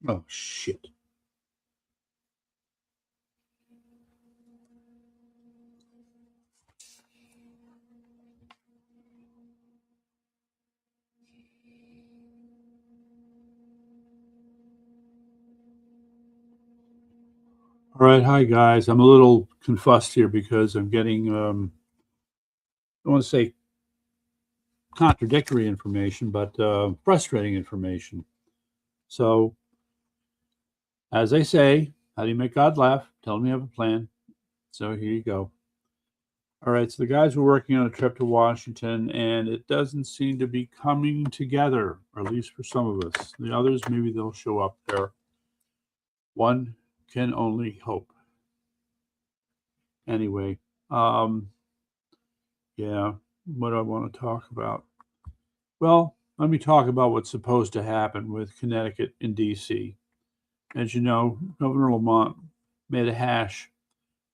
Oh, shit. All right, hi guys. I'm a little confussed here because I'm getting, I want to say contradictory information, but frustrating information. So, as they say, how do you make God laugh? Tell him you have a plan. So, here you go. All right, so the guys were working on a trip to Washington, and it doesn't seem to be coming together, or at least for some of us. The others, maybe they'll show up there. One can only hope. Anyway, yeah, what do I want to talk about? Well, let me talk about what's supposed to happen with Connecticut and DC. As you know, Governor Lamont made a hash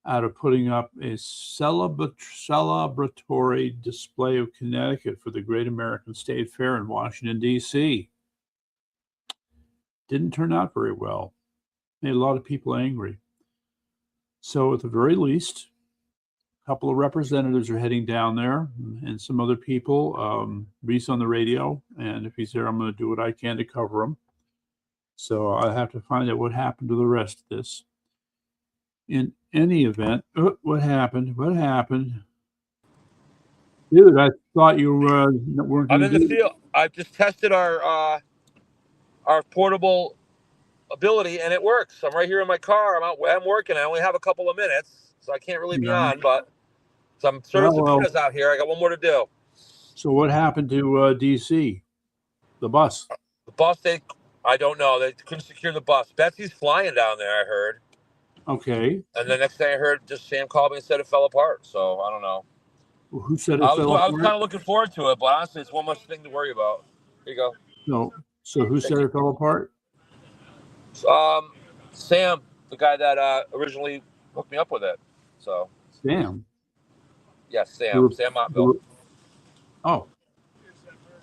out of putting up a celebratory display of Connecticut for the Great American State Fair in Washington, D.C. Didn't turn out very well. Made a lot of people angry. So, at the very least, a couple of representatives are heading down there and some other people. Reese on the radio, and if he's there, I'm going to do what I can to cover him. So, I have to find out what happened to the rest of this. In any event, what happened? What happened? Dude, I thought you weren't I'm going in to the field. I've just tested our portable ability, and it works. I'm right here in my car. I'm working. I only have a couple of minutes, so I can't really be on. But some serving subpoenas out here. I got one more to do. So what happened to DC? The bus? The bus, I don't know. They couldn't secure the bus. Betsy's flying down there, I heard. Okay. And the next thing I heard, just Sam called me and said it fell apart. So I don't know. Well, who said it fell apart? I was kind of looking forward to it, but honestly, it's one much thing to worry about. Here you go. No. So who said it fell apart? Sam, the guy that originally hooked me up with it. So Sam. Yes, Sam. Sam Montville. Oh.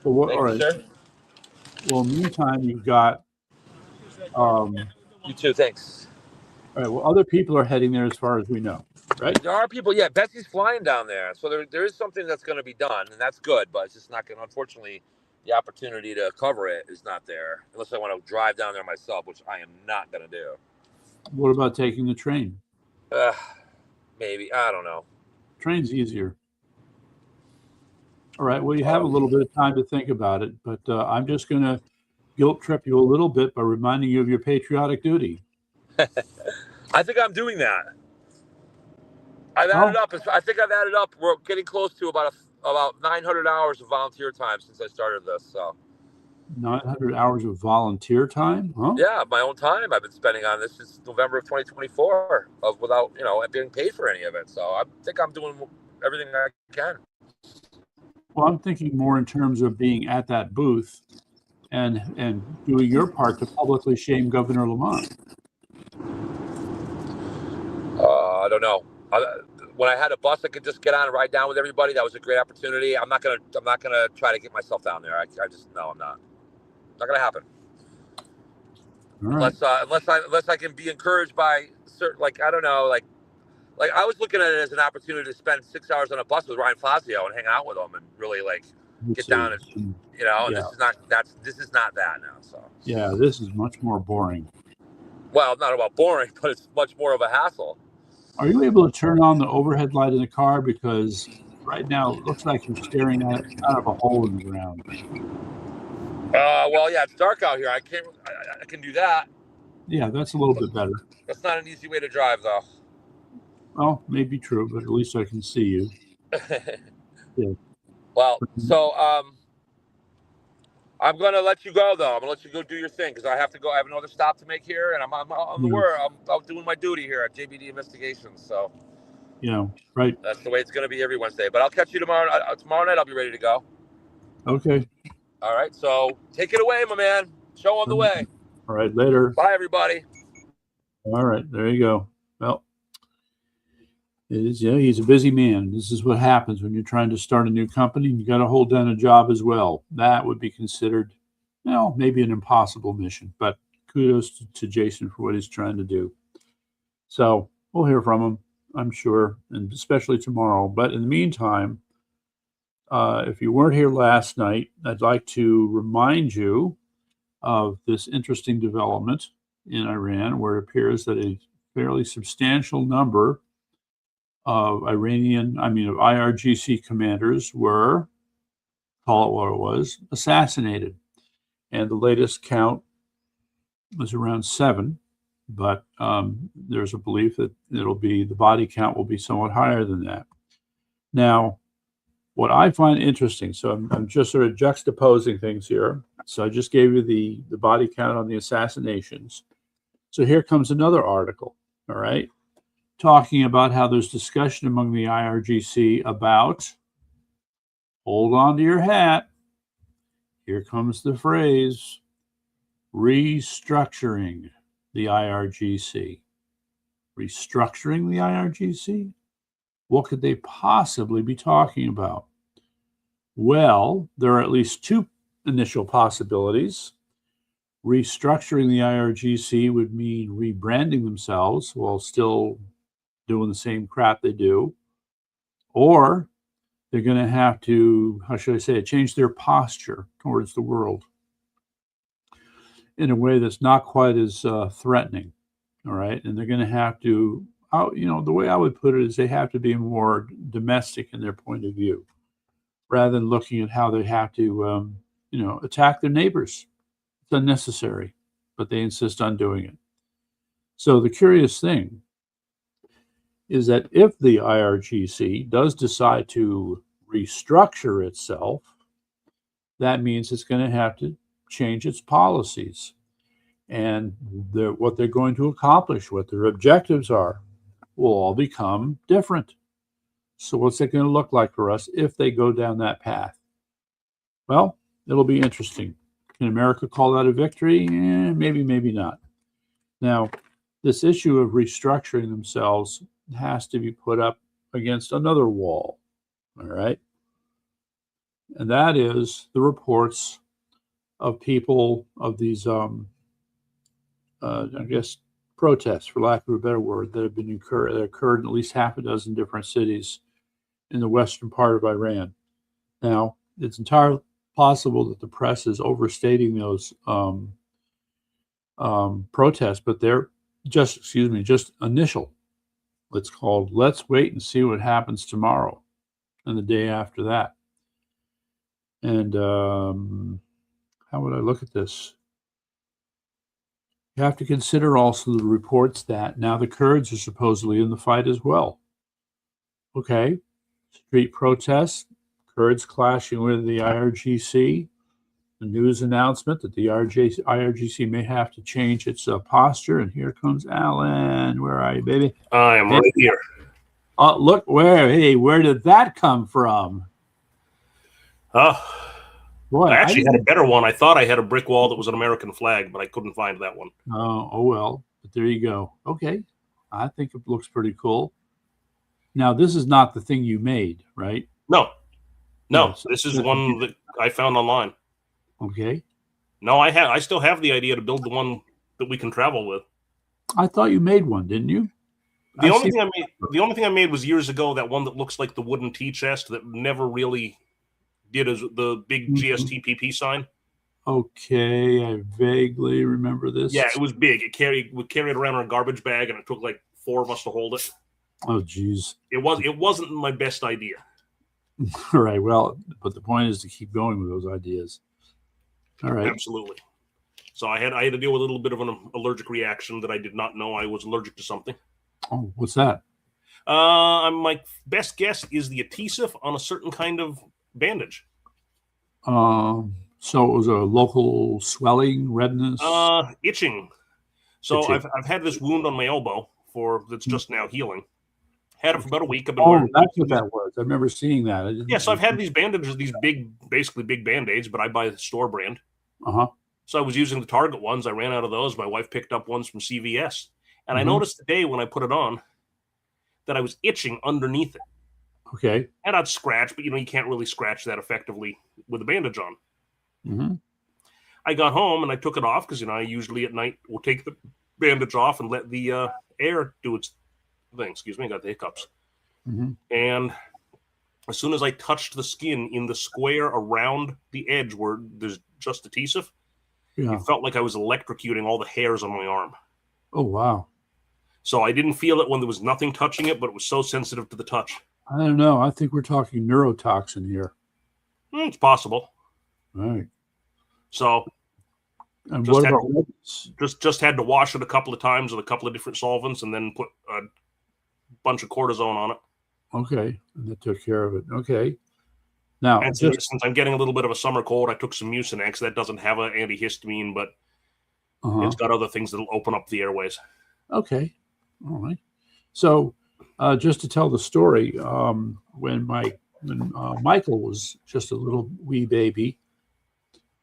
Well, what? Thank All you, right. sir. Well, meantime, you've got. You too. Thanks. All right. Well, other people are heading there, as far as we know, right? There are people. Yeah, Betsy's flying down there, so there is something that's going to be done, and that's good. But it's just not going. Unfortunately, the opportunity to cover it is not there, unless I want to drive down there myself, which I am not going to do. What about taking the train? Maybe, I don't know. Train's easier. All right. Well, you have a little bit of time to think about it, but I'm just going to guilt trip you a little bit by reminding you of your patriotic duty. I think I'm doing that. I've added up. I think I've added up. We're getting close to about 900 hours of volunteer time since I started this. So 900 hours of volunteer time, huh? Yeah, my own time I've been spending on this since November of 2024, without being paid for any of it. So I think I'm doing everything I can. Well, I'm thinking more in terms of being at that booth and doing your part to publicly shame Governor Lamont. I don't know. When I had a bus, I could just get on and ride down with everybody. That was a great opportunity. I'm not gonna try to get myself down there. I'm not. Not gonna happen. Right. Unless I can be encouraged by certain, I don't know, like I was looking at it as an opportunity to spend 6 hours on a bus with Ryan Fazio and hang out with him and really get down and Yeah. This is not that now. So yeah, this is much more boring. Well, not about boring, but it's much more of a hassle. Are you able to turn on the overhead light in the car? Because right now it looks like you're staring at it out of a hole in the ground. Well, yeah, it's dark out here. I can do that. Yeah, that's a little bit better. That's not an easy way to drive, though. Well, maybe true, but at least I can see you. Yeah. Well, so I'm gonna let you go, though. I'm gonna let you go do your thing because I have to go. I have another stop to make here, and I'm doing my duty here at JBD Investigations. So. Yeah, right. That's the way it's going to be every Wednesday. But I'll catch you tomorrow. Tomorrow night, I'll be ready to go. Okay. All right. So take it away, my man. Show on the way. All right. Later. Bye, everybody. All right. There you go. Well, he's a busy man. This is what happens when you're trying to start a new company. You got to hold down a job as well. That would be considered, maybe an impossible mission, but kudos to Jason for what he's trying to do. So we'll hear from him, I'm sure, and especially tomorrow. But in the meantime, if you weren't here last night, I'd like to remind you of this interesting development in Iran, where it appears that a fairly substantial number of IRGC commanders were, call it what it was, assassinated. And the latest count was around 7, but there's a belief that the body count will be somewhat higher than that. Now, what I find interesting, so I'm just sort of juxtaposing things here. So I just gave you the body count on the assassinations. So here comes another article, all right, talking about how there's discussion among the IRGC about, hold on to your hat, here comes the phrase, restructuring the IRGC. Restructuring the IRGC? What could they possibly be talking about? Well, there are at least 2 initial possibilities. Restructuring the IRGC would mean rebranding themselves while still doing the same crap they do. Or they're going to have to, how should I say it, change their posture towards the world in a way that's not quite as threatening. All right. And they're going to have to, the way I would put it is they have to be more domestic in their point of view rather than looking at how they have to, attack their neighbors. It's unnecessary, but they insist on doing it. So the curious thing is that if the IRGC does decide to restructure itself, that means it's going to have to change its policies and what they're going to accomplish, what their objectives are, will all become different. So what's it going to look like for us if they go down that path? Well, it'll be interesting. Can America call that a victory? Maybe, maybe not. Now, this issue of restructuring themselves has to be put up against another wall, all right? And that is the reports of people of these, protests, for lack of a better word, that have been occurred in at least half a dozen different cities in the western part of Iran. Now, it's entirely possible that the press is overstating those protests, but they're just initial. It's called "Let's Wait and See What Happens Tomorrow," and the day after that. And how would I look at this? You have to consider also the reports that now the Kurds are supposedly in the fight as well. Okay, street protests, Kurds clashing with the IRGC, the news announcement that the IRGC may have to change its posture. And here comes Alan. Where are you, baby? I am right here. Look, where did that come from? Boy, I actually had a better one. I thought I had a brick wall that was an American flag, but I couldn't find that one. Oh well, but there you go. Okay, I think it looks pretty cool. Now, this is not the thing you made, right? No, yes, this is one that I found online. Okay. No, I still have the idea to build the one that we can travel with. I thought you made one, didn't you? The only thing I made was years ago, that one that looks like the wooden tea chest that never really did as the big GSTPP sign. Okay, I vaguely remember this. Yeah, it was big. We carried it around in a garbage bag, and it took like 4 of us to hold it. Oh, geez. It wasn't my best idea. All right. Well, but the point is to keep going with those ideas. All right. Absolutely. So I had to deal with a little bit of an allergic reaction that I did not know I was allergic to something. Oh, what's that? My best guess is the adhesive on a certain kind of bandage. So it was a local swelling, redness, itching. So itching. I've had this wound on my elbow that's just now healing. Had it for about a week. That's what that was. I remember seeing that. So I've had these bandages, basically big Band-Aids, but I buy the store brand. So I was using the Target ones. I ran out of those. My wife picked up ones from CVS. And I noticed today when I put it on that I was itching underneath it. Okay. And I'd scratch, but you can't really scratch that effectively with a bandage on. I got home and I took it off because, I usually at night will take the bandage off and let the air do its thing. Excuse me, I got the hiccups. Mm-hmm. And as soon as I touched the skin in the square around the edge where there's just adhesive, it felt like I was electrocuting all the hairs on my arm. Oh, wow. So I didn't feel it when there was nothing touching it, but it was so sensitive to the touch. I don't know. I think we're talking neurotoxin here. It's possible. All right. So and what about just had to wash it a couple of times with a couple of different solvents and then put a bunch of cortisone on it. Okay. And that took care of it. Okay. Now, and since I'm getting a little bit of a summer cold, I took some Mucinex. That doesn't have an antihistamine, but it's got other things that'll open up the airways. Okay. All right. So just to tell the story, when Michael was just a little wee baby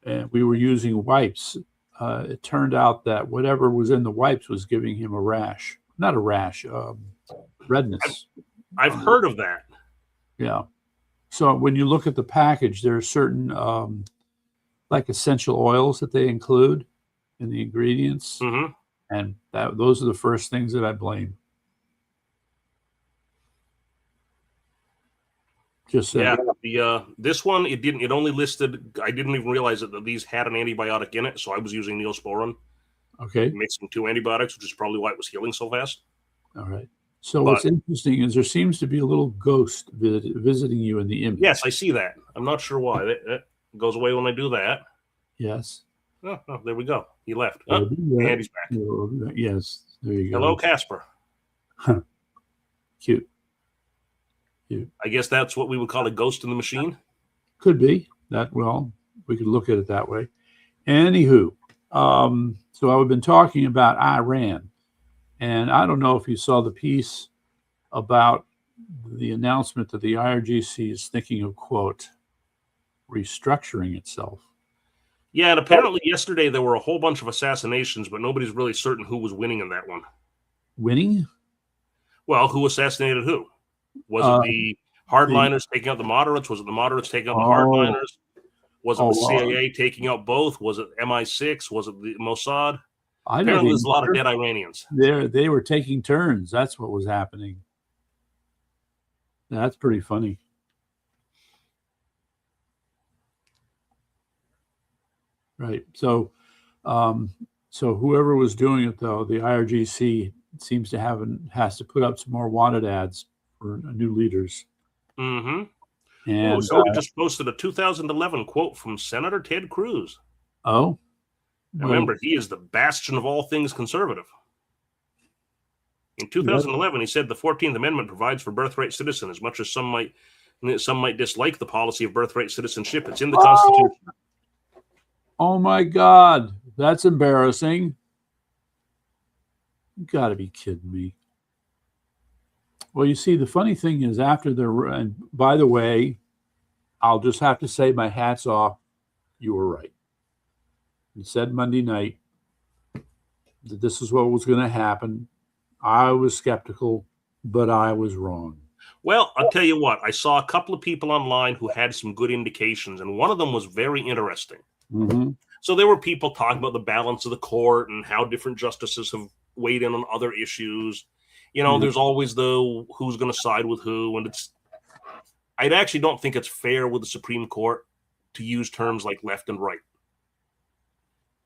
and we were using wipes, it turned out that whatever was in the wipes was giving him a rash. Not a rash, redness. I've heard of that. Yeah. So when you look at the package, there are certain like essential oils that they include in the ingredients. Mm-hmm. And those are the first things that I blame. Just saying. Yeah, this one it only listed. I didn't even realize that these had an antibiotic in it, so I was using Neosporin. Okay. Mixing 2 antibiotics, which is probably why it was healing so fast. All right. So what's interesting is there seems to be a little ghost visiting you in the image. Yes, I see that. I'm not sure why. It goes away when I do that. Yes. Oh, there we go. He left. And he's back. Yes. There you go. Hello, Casper. Cute. I guess that's what we would call a ghost in the machine. Could be that. Well, we could look at it that way. Anywho, so I've been talking about Iran, and I don't know if you saw the piece about the announcement that the IRGC is thinking of, quote, restructuring itself. Yeah, and apparently yesterday there were a whole bunch of assassinations, but nobody's really certain who was winning in that one. Winning? Well, who assassinated who? Was it the hardliners taking out the moderates? Was it the moderates taking out the hardliners? Was it the CIA taking out both? Was it MI6? Was it the Mossad? Apparently there's a lot of dead Iranians. They were taking turns. That's what was happening. That's pretty funny. Right. So whoever was doing it, though, the IRGC seems to has to put up some more wanted ads for new leaders. Mm-hmm. And somebody just posted a 2011 quote from Senator Ted Cruz. Oh, remember, he is the bastion of all things conservative. In 2011, he said the 14th Amendment provides for birthright citizen. As much as some might dislike the policy of birthright citizenship, it's in the Constitution. Oh my God, that's embarrassing. You got to be kidding me. Well, you see, the funny thing is and by the way, I'll just have to say my hat's off. You were right. You said Monday night that this is what was going to happen. I was skeptical, but I was wrong. Well, I'll tell you what. I saw a couple of people online who had some good indications, and one of them was very interesting. Mm-hmm. So there were people talking about the balance of the court and how different justices have weighed in on other issues. There's always the who's going to side with who, and I actually don't think it's fair with the Supreme Court to use terms like left and right.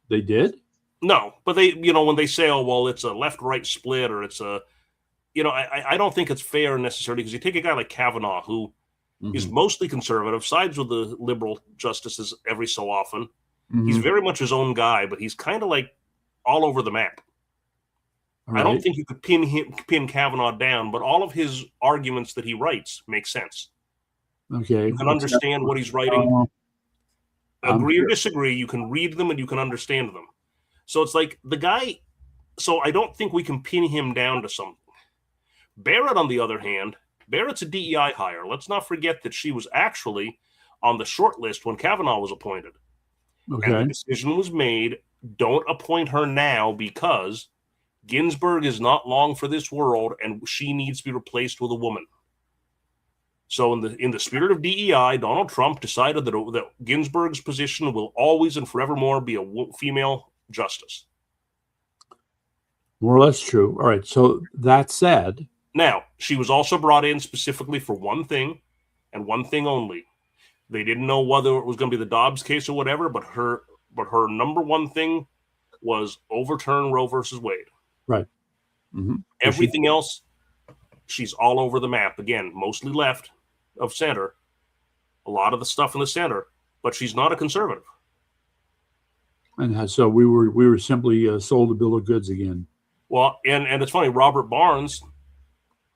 They did? No, but they, when they say, oh, well, it's a left-right split, or it's a, I don't think it's fair necessarily, because you take a guy like Kavanaugh, who is mostly conservative, sides with the liberal justices every so often. Mm-hmm. He's very much his own guy, but he's kind of like all over the map. Right. I don't think you could pin Kavanaugh down, but all of his arguments that he writes make sense. Okay. You can understand what he's writing. Agree or disagree, you can read them and you can understand them. So it's like the guy, so I don't think we can pin him down to something. Barrett, on the other hand, Barrett's a DEI hire. Let's not forget that she was actually on the short list when Kavanaugh was appointed. Okay. And the decision was made, don't appoint her now because Ginsburg is not long for this world and she needs to be replaced with a woman. So in the spirit of DEI, Donald Trump decided that Ginsburg's position will always and forevermore be a female justice. More or less true. All right. So that said, now she was also brought in specifically for one thing and one thing only. They didn't know whether it was going to be the Dobbs case or whatever, but her number one thing was overturn Roe versus Wade. Right. Mm-hmm. Everything else, she's all over the map. Again, mostly left of center. A lot of the stuff in the center, but she's not a conservative. And so we were simply sold a bill of goods again. Well, and it's funny, Robert Barnes.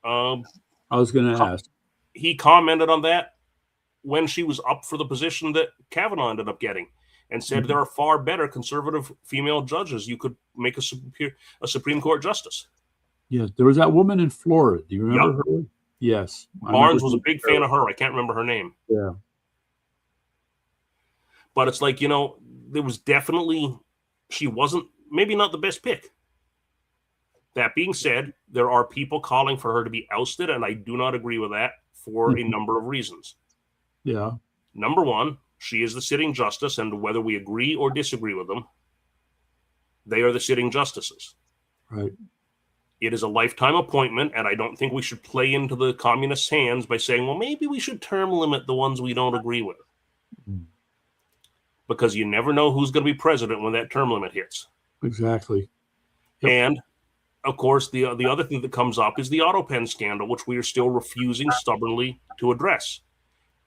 I was going to ask. He commented on that when she was up for the position that Kavanaugh ended up getting, and said there are far better conservative female judges you could make a Supreme Court justice. Yes, there was that woman in Florida. Do you remember her? Yes. Barnes was a big fan of her. I can't remember her name. Yeah. But it's like, there was definitely, she wasn't, maybe not the best pick. That being said, there are people calling for her to be ousted, and I do not agree with that for a number of reasons. Yeah. Number one, she is the sitting justice, and whether we agree or disagree with them, they are the sitting justices. Right. It is a lifetime appointment, and I don't think we should play into the communists' hands by saying, well, maybe we should term limit the ones we don't agree with. Because you never know who's going to be president when that term limit hits. Exactly. Yep. And, of course, the other thing that comes up is the AutoPen scandal, which we are still refusing stubbornly to address.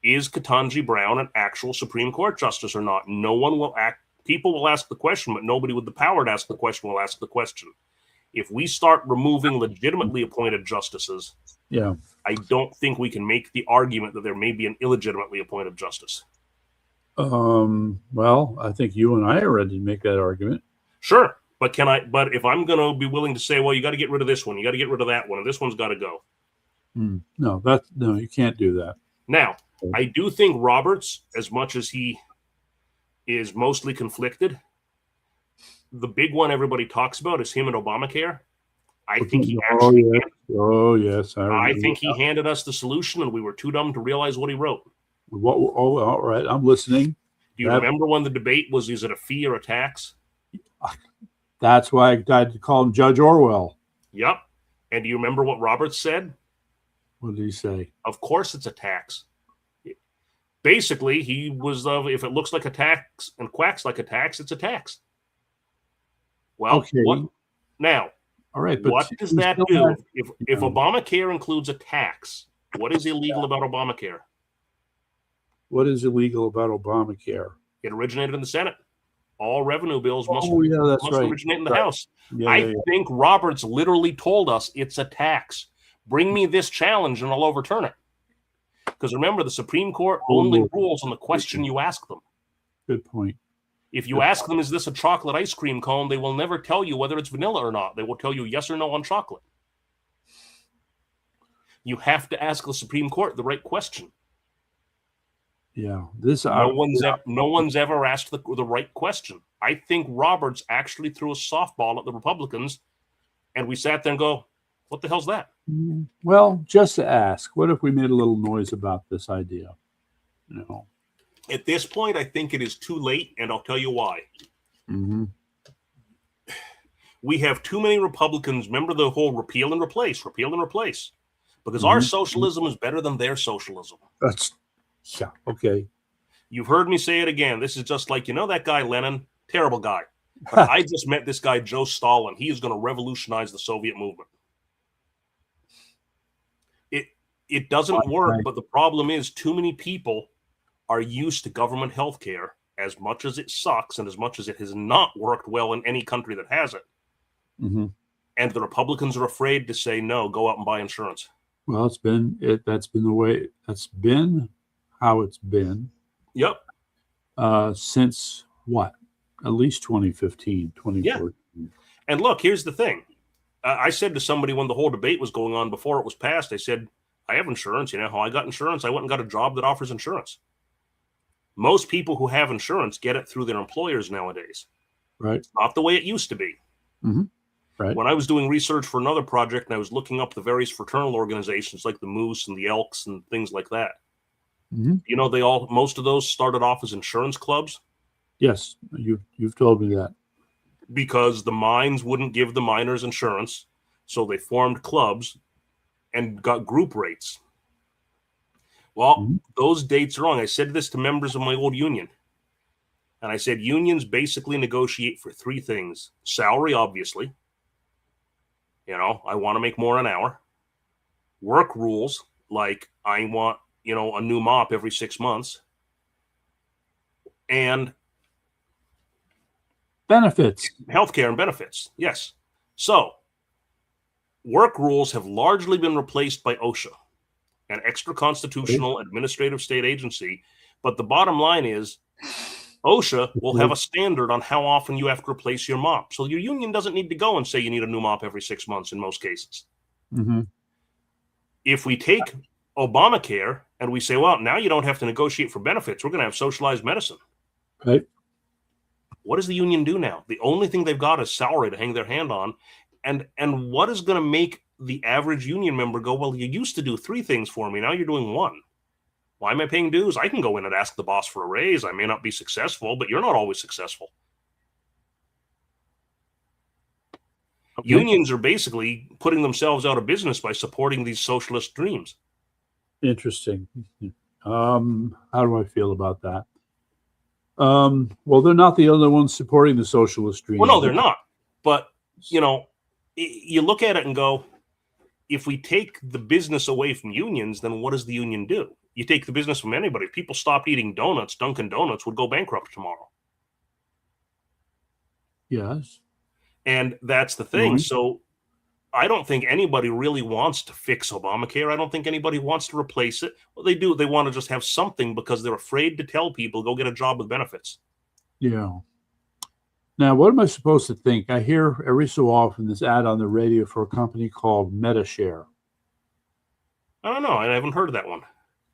Is Ketanji Brown an actual Supreme Court justice or not? No one will people will ask the question, but nobody with the power to ask the question will ask the question. If we start removing legitimately appointed justices, I don't think we can make the argument that there may be an illegitimately appointed justice. Well, I think you and I are ready to make that argument. Sure. But if I'm going to be willing to say, well, you got to get rid of this one, you got to get rid of that one, and this one's got to go. No, you can't do that. Now, I do think Roberts, as much as he is mostly conflicted, the big one everybody talks about is him and Obamacare. I think he actually I think he handed us the solution, and we were too dumb to realize what he wrote. All right, I'm listening. Do you remember when the debate was, is it a fee or a tax? That's why I tried to call him Judge Orwell. Yep. And do you remember what Roberts said? What did he say? Of course it's a tax. Basically, he was if it looks like a tax and quacks like a tax, it's a tax. Well, okay. What now? All right, but what does that do? If Obamacare includes a tax, what is illegal about Obamacare? What is illegal about Obamacare? It originated in the Senate. All revenue bills must originate in the House. I think Roberts literally told us it's a tax. Bring me this challenge and I'll overturn it. Because remember, the Supreme Court only rules on the question you ask them. Good point. If you ask them, is this a chocolate ice cream cone, they will never tell you whether it's vanilla or not. They will tell you yes or no on chocolate. You have to ask the Supreme Court the right question. Yeah, no one's ever asked the right question. I think Roberts actually threw a softball at the Republicans, and we sat there and go, "What the hell's that?" Well, just to ask, what if we made a little noise about this idea? At this point, I think it is too late, and I'll tell you why. Mm-hmm. We have too many Republicans. Remember the whole repeal and replace, because our socialism is better than their socialism. Yeah, okay. You've heard me say it again. This is just like, that guy Lenin, terrible guy. But I just met this guy, Joe Stalin. He is going to revolutionize the Soviet movement. It doesn't work, but the problem is too many people are used to government health care, as much as it sucks and as much as it has not worked well in any country that has it. Mm-hmm. And the Republicans are afraid to say, no, go out and buy insurance. Well, that's been the way that's been. How it's been. Yep. Since what? At least 2015, 2014. Yeah. And look, here's the thing. I said to somebody when the whole debate was going on before it was passed, I said, I have insurance. You know how I got insurance? I went and got a job that offers insurance. Most people who have insurance get it through their employers nowadays. Right. It's not the way it used to be. Mm-hmm. Right. When I was doing research for another project and I was looking up the various fraternal organizations like the Moose and the Elks and things like that, you know, most of those started off as insurance clubs. Yes, you've told me that. Because the mines wouldn't give the miners insurance, so they formed clubs and got group rates. Well, those dates are wrong. I said this to members of my old union. And I said, unions basically negotiate for three things. Salary, obviously. You know, I want to make more an hour. Work rules, like I want, you know, a new mop every 6 months. And benefits. Healthcare and benefits, yes. So, work rules have largely been replaced by OSHA, an extra-constitutional administrative state agency. But the bottom line is, OSHA will have a standard on how often you have to replace your mop. So your union doesn't need to go and say you need a new mop every 6 months in most cases. If we take Obamacare and we say, well, now you don't have to negotiate for benefits, we're going to have socialized medicine. Right. What does the union do now? The only thing they've got is salary to hang their hand on. And what is going to make the average union member go, well, you used to do three things for me, now you're doing one. Why am I paying dues? I can go in and ask the boss for a raise. I may not be successful, but you're not always successful. Okay. Unions are basically putting themselves out of business by supporting these socialist dreams. Interesting. How do I feel about that? Well, they're not the only ones supporting the socialist dream. Well, no, they're not. But, you know, you look at it and go, if we take the business away from unions, then what does the union do? You take the business from anybody. If people stopped eating donuts, Dunkin' Donuts would go bankrupt tomorrow. Yes. And that's the thing. So I don't think anybody really wants to fix Obamacare. I don't think anybody wants to replace it. Well, they do. They want to just have something because they're afraid to tell people, go get a job with benefits. Yeah. Now, what am I supposed to think? I hear every so often this ad on the radio for a company called MetaShare. I don't know. I haven't heard of that one.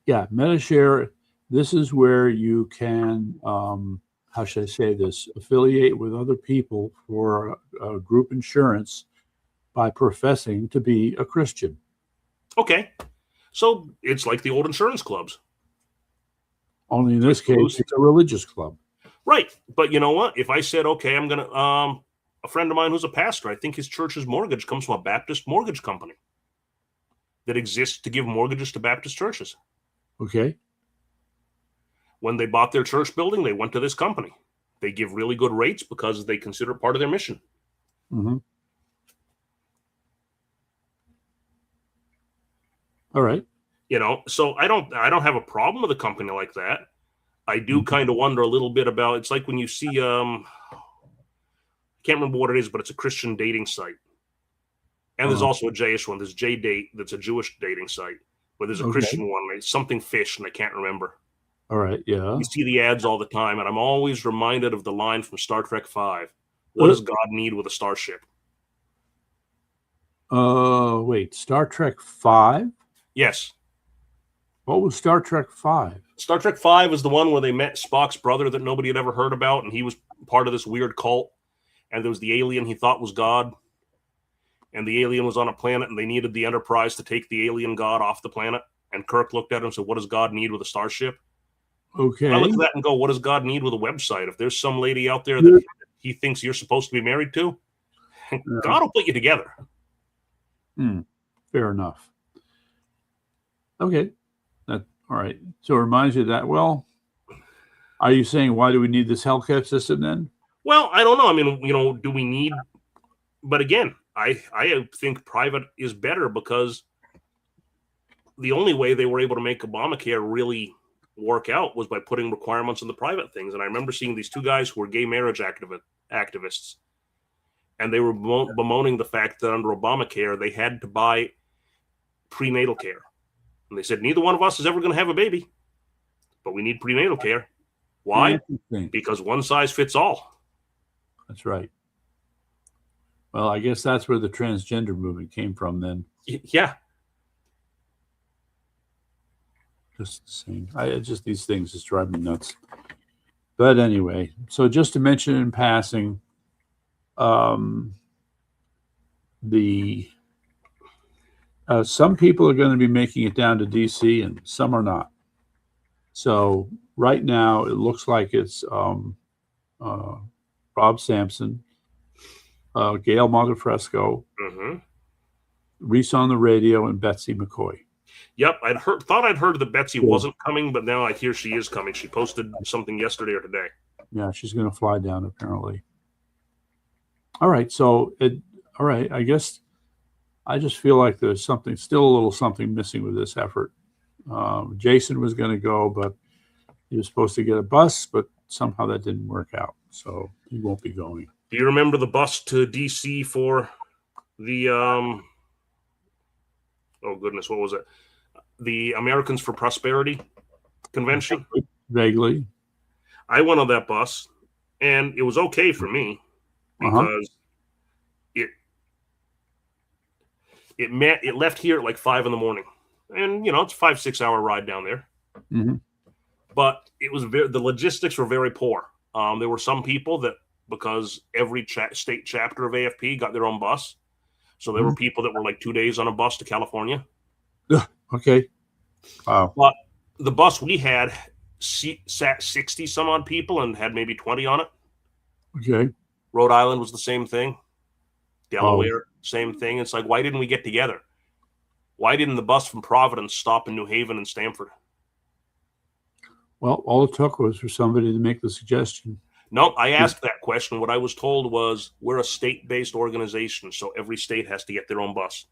Yeah, MetaShare. This is where you can, how should I say this, affiliate with other people for a group insurance by professing to be a Christian. Okay. So it's like the old insurance clubs. Only in this case, it's a religious club. Right. But you know what? If I said, okay, I'm going to, a friend of mine who's a pastor, I think his church's mortgage comes from a Baptist mortgage company that exists to give mortgages to Baptist churches. Okay. When they bought their church building, they went to this company. They give really good rates because they consider it part of their mission. All right. You know, so I don't have a problem with a company like that. I do kind of wonder a little bit about, it's like when you see, I can't remember what it is, but it's a Christian dating site. And there's also a Jewish one. There's J-Date, that's a Jewish dating site. But there's a Christian one, it's something fish, and I can't remember. All right, yeah. You see the ads all the time, and I'm always reminded of the line from Star Trek V. What does God need with a starship? Wait, Star Trek V? Yes. What was Star Trek V? Star Trek V is the one where they met Spock's brother that nobody had ever heard about, and he was part of this weird cult, and there was the alien he thought was God, and the alien was on a planet, and they needed the Enterprise to take the alien God off the planet, and Kirk looked at him and said, what does God need with a starship? Okay. I look at that and go, what does God need with a website? If there's some lady out there that he thinks you're supposed to be married to, God will put you together. Fair enough. Okay. All right. So it reminds you of that. Well, are you saying why do we need this healthcare system then? Well, I don't know. I mean, you know, do we need? But again, I think private is better because the only way they were able to make Obamacare really work out was by putting requirements on the private things. And I remember seeing these two guys who were gay marriage activists, and they were bemoaning the fact that under Obamacare they had to buy prenatal care. And they said, neither one of us is ever going to have a baby, but we need prenatal care. Why? Because one size fits all. That's right. Well, I guess that's where the transgender movement came from then. Yeah. Just the same. Just these things just drive me nuts. But anyway, so just to mention in passing, some people are going to be making it down to DC and some are not. So right now it looks like it's Rob Sampson, Gail Montefresco, Reese on the radio, and Betsy McCoy. Yep, thought I'd heard that Betsy wasn't coming, but now I hear she is coming. She posted something yesterday or today. Yeah, she's going to fly down apparently. All right, all right. I guess I just feel like there's still a little something missing with this effort. Jason was going to go, but he was supposed to get a bus, but somehow that didn't work out, so he won't be going. Do you remember the bus to DC for the oh goodness, what was it? The Americans for Prosperity convention? Vaguely. I went on that bus, and it was okay for me because it left here at like 5 a.m, and it's a 5-6 hour ride down there. But it was the logistics were very poor. There were some people that, because every state chapter of AFP got their own bus, so there were people that were like 2 days on a bus to California. Okay. Wow. But the bus we had sat 60 some odd people and had maybe 20 on it. Okay. Rhode Island was the same thing. Delaware, same thing. It's like, why didn't we get together? Why didn't the bus from Providence stop in New Haven and Stamford? Well, all it took was for somebody to make the suggestion. No, I asked that question. What I was told was, we're a state-based organization, so every state has to get their own bus.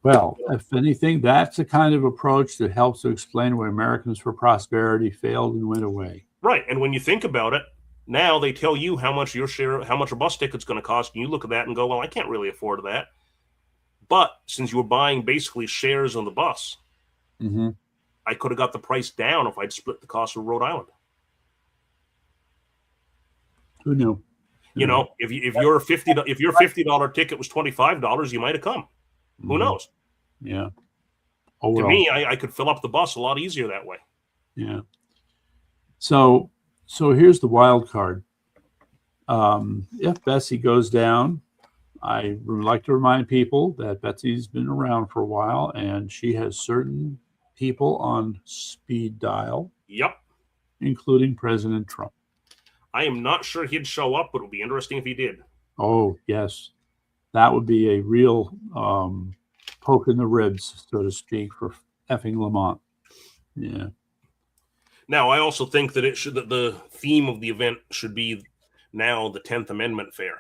Well, if anything, that's the kind of approach that helps to explain why Americans for Prosperity failed and went away. Right, and when you think about it, now they tell you how much a bus ticket's going to cost, and you look at that and go, well, I can't really afford that. But since you were buying basically shares on the bus, I could have got the price down if I'd split the cost with Rhode Island. Who knew? If your $50 ticket was $25, you might have come. Who knows? Yeah. To me, I could fill up the bus a lot easier that way. Yeah. So here's the wild card. If Betsy goes down, I would like to remind people that Betsy's been around for a while, and she has certain people on speed dial. Yep. Including President Trump. I am not sure he'd show up, but it would be interesting if he did. Oh, yes. That would be a real poke in the ribs, so to speak, for effing Lamont. Yeah. Now, I also think that that the theme of the event should be now the 10th Amendment Fair.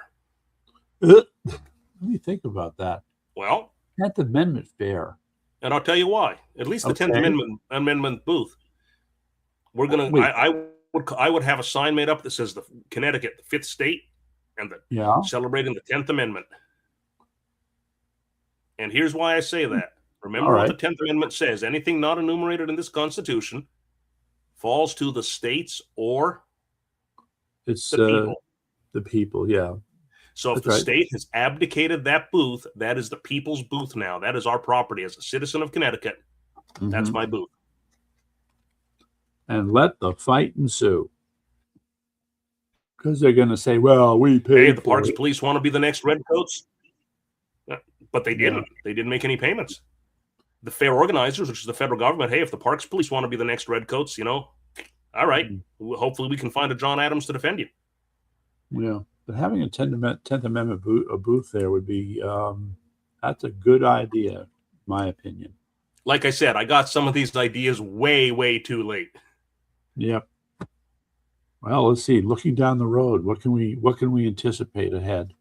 Let me think about that. Well, 10th Amendment Fair. And I'll tell you why. At least the 10th Amendment booth. We're gonna. I would have a sign made up that says the Connecticut, the 5th state, and celebrating the 10th Amendment. And here's why I say that. Remember what the 10th Amendment says. Anything not enumerated in this Constitution falls to the states or it's the people. The people, yeah. So if the state has abdicated that booth, that is the people's booth now. That is our property. As a citizen of Connecticut, that's my booth. And let the fight ensue. Because they're going to say, well, we paid. Hey, the Parks Police want to be the next Redcoats. But they didn't. Yeah. They didn't make any payments. The fair organizers, which is the federal government, hey, if the Parks Police want to be the next Redcoats, all right. Hopefully we can find a John Adams to defend you. Yeah. But having a 10th Amendment booth there would be, that's a good idea, in my opinion. Like I said, I got some of these ideas way, way too late. Yep. Well, let's see. Looking down the road, what can we anticipate ahead?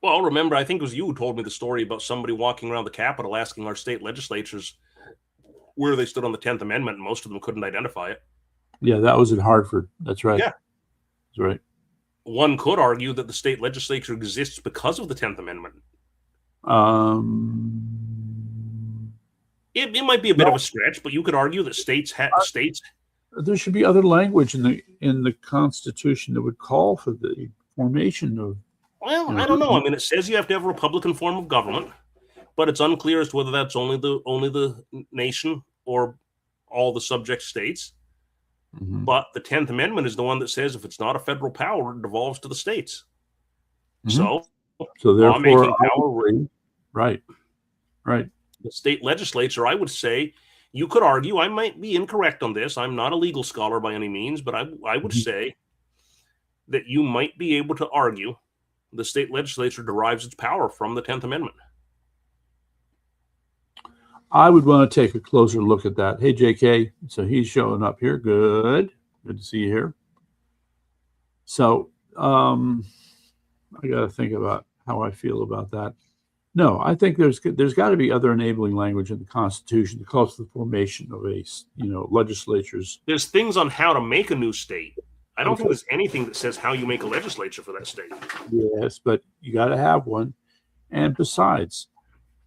Well, remember, I think it was you who told me the story about somebody walking around the Capitol asking our state legislatures where they stood on the 10th Amendment, and most of them couldn't identify it. Yeah, that was in Hartford. That's right. Yeah. That's right. One could argue that the state legislature exists because of the 10th Amendment. It might be a bit of a stretch, but you could argue that states. There should be other language in the Constitution that would call for the formation of. Well, I don't know. I mean, it says you have to have a Republican form of government, but it's unclear as to whether that's only the nation or all the subject states. Mm-hmm. But the 10th Amendment is the one that says if it's not a federal power, it devolves to the states. Mm-hmm. So therefore, power, right. The state legislature, I would say, you could argue, I might be incorrect on this. I'm not a legal scholar by any means, but I would say that you might be able to argue the state legislature derives its power from the 10th Amendment. I would want to take a closer look at that. Hey, JK, so he's showing up here. Good to see you here. So I got to think about how I feel about that. No, I think there's got to be other enabling language in the Constitution that calls for the formation of a legislatures. There's things on how to make a new state. I don't think there's anything that says how you make a legislature for that state. Yes, but you got to have one. And besides,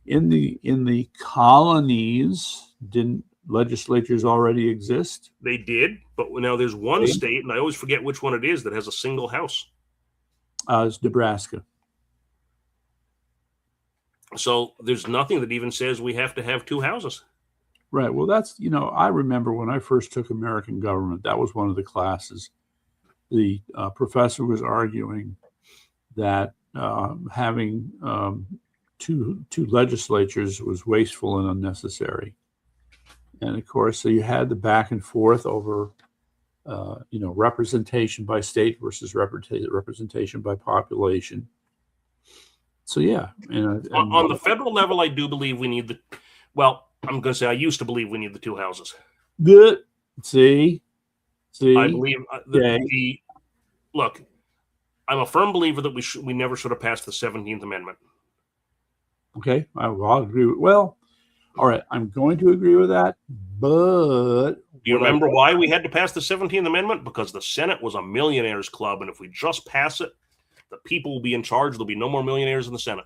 in the colonies, didn't legislatures already exist? They did, but now there's one state, and I always forget which one it is, that has a single house. It's Nebraska. So there's nothing that even says we have to have two houses. Right. Well, that's, I remember when I first took American government, that was one of the classes. The professor was arguing that having two legislatures was wasteful and unnecessary. And of course, so you had the back and forth over, representation by state versus representation by population. So, yeah. On the federal level, I do believe we need I'm going to say I used to believe we need the two houses. Good. See? I believe look, I'm a firm believer that we never should have passed the 17th Amendment. Okay, I'll agree with. Well, all right, I'm going to agree with that, but do you remember why we had to pass the 17th Amendment? Because the Senate was a millionaires club, and if we just pass it, the people will be in charge. There'll be no more millionaires in the Senate.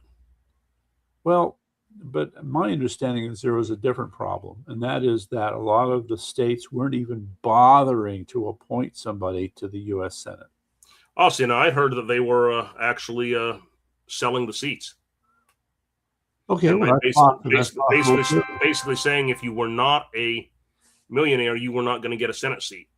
Well, but my understanding is there was a different problem, and that is that a lot of the states weren't even bothering to appoint somebody to the U.S. Senate. Oh, see, now I heard that they were actually selling the seats. Okay, well, basically saying if you were not a millionaire, you were not going to get a Senate seat.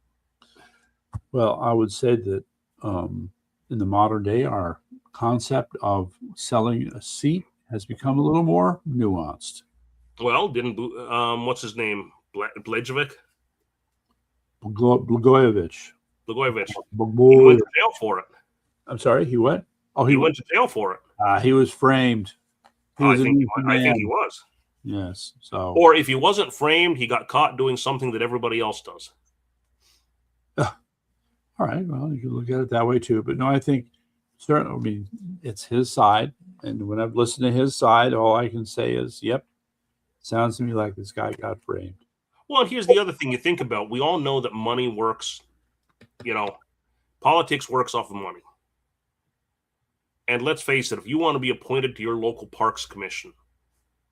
Well, I would say that in the modern day, our concept of selling a seat has become a little more nuanced. Well, didn't what's his name? Blagojevich? Blagojevich. He went to jail for it. I'm sorry, he what? Oh, he went to jail for it. He was framed. I think he was. Yes. So, or if he wasn't framed, he got caught doing something that everybody else does. All right. Well, you can look at it that way too. But no, I think certainly. I mean, it's his side, and when I've listened to his side, all I can say is, "Yep, sounds to me like this guy got framed." Well, and here's the other thing you think about. We all know that money works. Politics works off of money. And let's face it, if you want to be appointed to your local parks commission,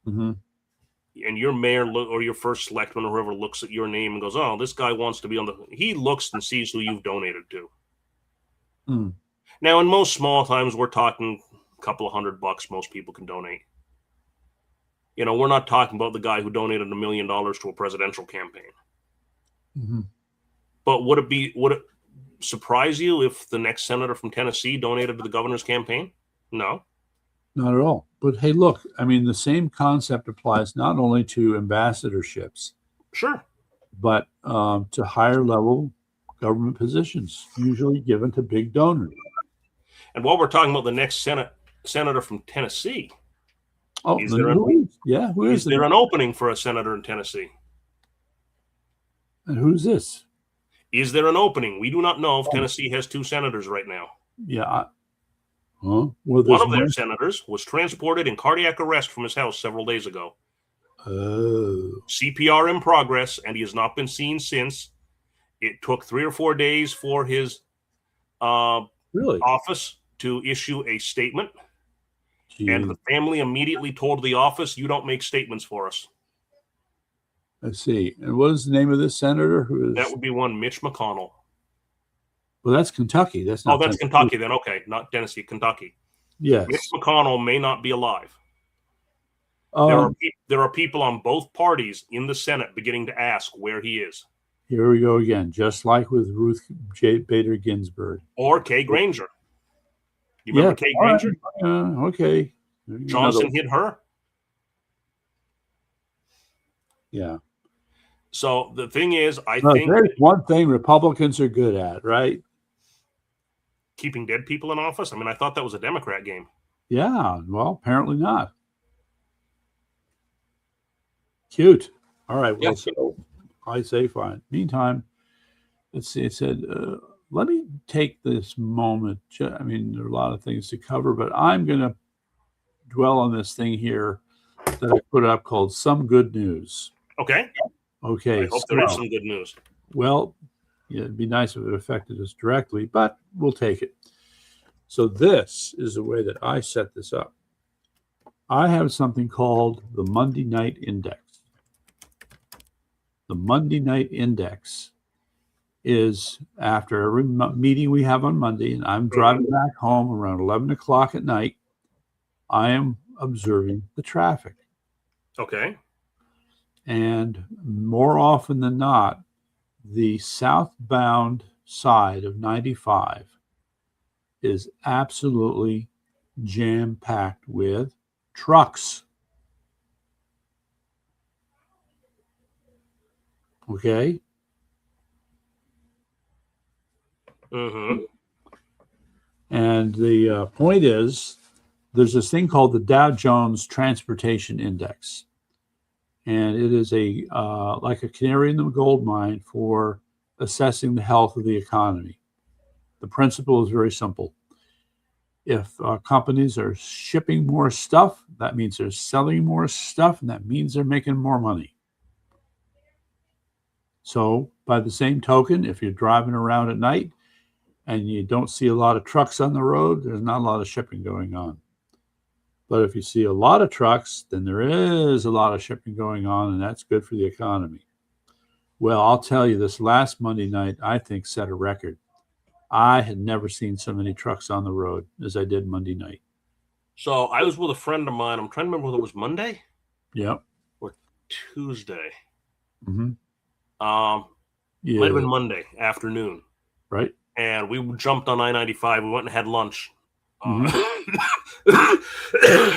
mm-hmm. and your mayor or your first selectman or whoever looks at your name and goes, "Oh, this guy wants to be on he looks and sees who you've donated to." Mm. Now, in most small times, we're talking a couple of $100 most people can donate. We're not talking about the guy who donated $1 million to a presidential campaign. Mm-hmm. But would it surprise you if the next senator from Tennessee donated to the governor's campaign? No. Not at all. But hey, look, I mean, the same concept applies not only to ambassadorships, sure, but to higher level government positions, usually given to big donors. And while we're talking about the next senator from Tennessee, is there an opening for a senator in Tennessee? And who's this? Is there an opening? We do not know if Tennessee has two senators right now. Yeah. One of their senators was transported in cardiac arrest from his house several days ago. Oh. CPR in progress, and he has not been seen since. It took 3 or 4 days for his office to issue a statement. Gee. And the family immediately told the office, "You don't make statements for us." I see. And what is the name of this senator? That would be one Mitch McConnell. Well, that's Kentucky. That's not. Oh, that's Kentucky then. Okay, not Tennessee, Kentucky. Yes. Mitch McConnell may not be alive. There are people on both parties in the Senate beginning to ask where he is. Here we go again, just like with Ruth Bader Ginsburg. Or Kay Granger. You remember Kay Granger? Okay. Johnson hit her. Yeah. So the thing is, I think there's one thing Republicans are good at, right? Keeping dead people in office. I mean, I thought that was a Democrat game. Yeah. Well, apparently not. Cute. All right. Well, so I say fine. Meantime, let's see. It said, let me take this moment. I mean, there are a lot of things to cover, but I'm going to dwell on this thing here that I put up called Some Good News. Okay. Okay. I hope there is some good news. Well, yeah, it'd be nice if it affected us directly, but we'll take it. So this is the way that I set this up. I have something called the Monday Night Index. The Monday Night Index is after every meeting we have on Monday, and I'm driving back home around 11 o'clock at night, I am observing the traffic. Okay. And more often than not, the southbound side of 95 is absolutely jam-packed with trucks. Okay? Mm-hmm. And the point is, there's this thing called the Dow Jones Transportation Index. And it is a like a canary in the gold mine for assessing the health of the economy. The principle is very simple. If companies are shipping more stuff, that means they're selling more stuff, and that means they're making more money. So by the same token, if you're driving around at night and you don't see a lot of trucks on the road, there's not a lot of shipping going on. But if you see a lot of trucks, then there is a lot of shipping going on, and that's good for the economy. Well, I'll tell you, this last Monday night, I think, set a record. I had never seen so many trucks on the road as I did Monday night. So I was with a friend of mine. I'm trying to remember whether it was Monday. Yep. Or Tuesday. Mm-hmm. Might have been Monday afternoon. Right. And we jumped on I-95. We went and had lunch.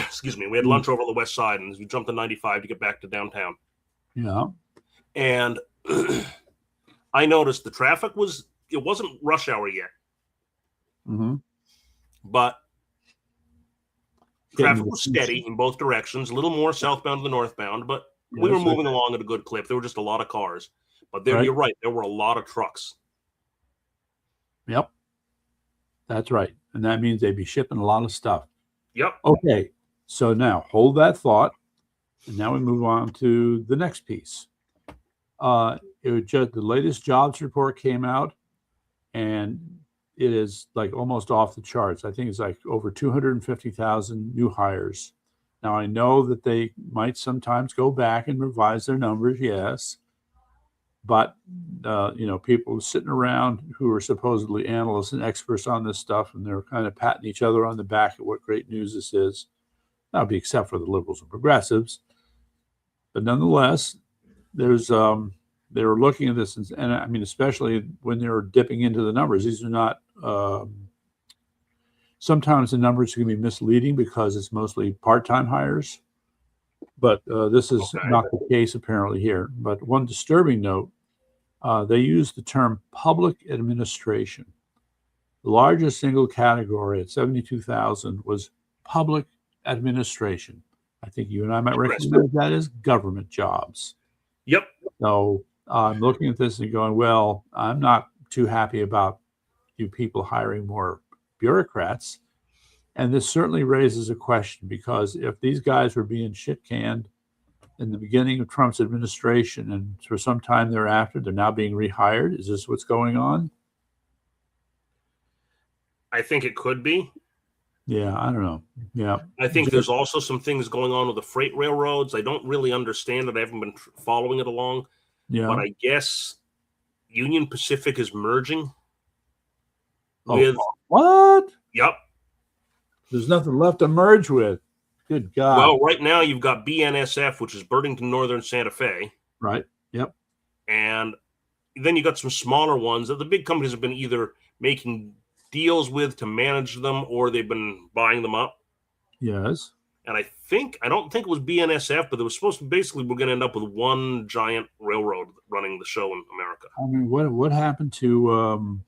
Excuse me. We had lunch over on the west side, and we jumped on 95 to get back to downtown. Yeah. And I noticed the traffic it wasn't rush hour yet. Mm-hmm. But traffic was steady in both directions, a little more southbound than northbound, but we were moving along at a good clip. There were just a lot of cars. But there, You're right. There were a lot of trucks. Yep. That's right. And that means they'd be shipping a lot of stuff. Yep. Okay. So now hold that thought. And now we move on to the next piece. It was just the latest jobs report came out, and it is like almost off the charts. I think it's like over 250,000 new hires. Now, I know that they might sometimes go back and revise their numbers, yes. But, people sitting around who are supposedly analysts and experts on this stuff, and they're kind of patting each other on the back at what great news this is. That would be except for the liberals and progressives. But nonetheless, there's they were looking at this, and I mean, especially when they were dipping into the numbers. These are not. Sometimes the numbers can be misleading because it's mostly part-time hires, but this is not the case apparently here. But one disturbing note, they use the term public administration. The largest single category at 72,000 was public administration. I think you and I might recognize that as government jobs. Yep. So I'm looking at this and going, well, I'm not too happy about you people hiring more bureaucrats. And this certainly raises a question, because if these guys were being shit-canned in the beginning of Trump's administration and for some time thereafter, they're now being rehired. Is this what's going on? I think it could be. Yeah, I don't know. Yeah. I think there's also some things going on with the freight railroads. I don't really understand it. I haven't been following it along. Yeah. But I guess Union Pacific is merging with... What? Yep. There's nothing left to merge with. Good God. Well, right now you've got BNSF, which is Burlington Northern Santa Fe. Right. Yep. And then you got some smaller ones that the big companies have been either making deals with to manage them, or they've been buying them up. Yes. And I don't think it was BNSF, but it was supposed to basically we're going to end up with one giant railroad running the show in America. I mean, what happened to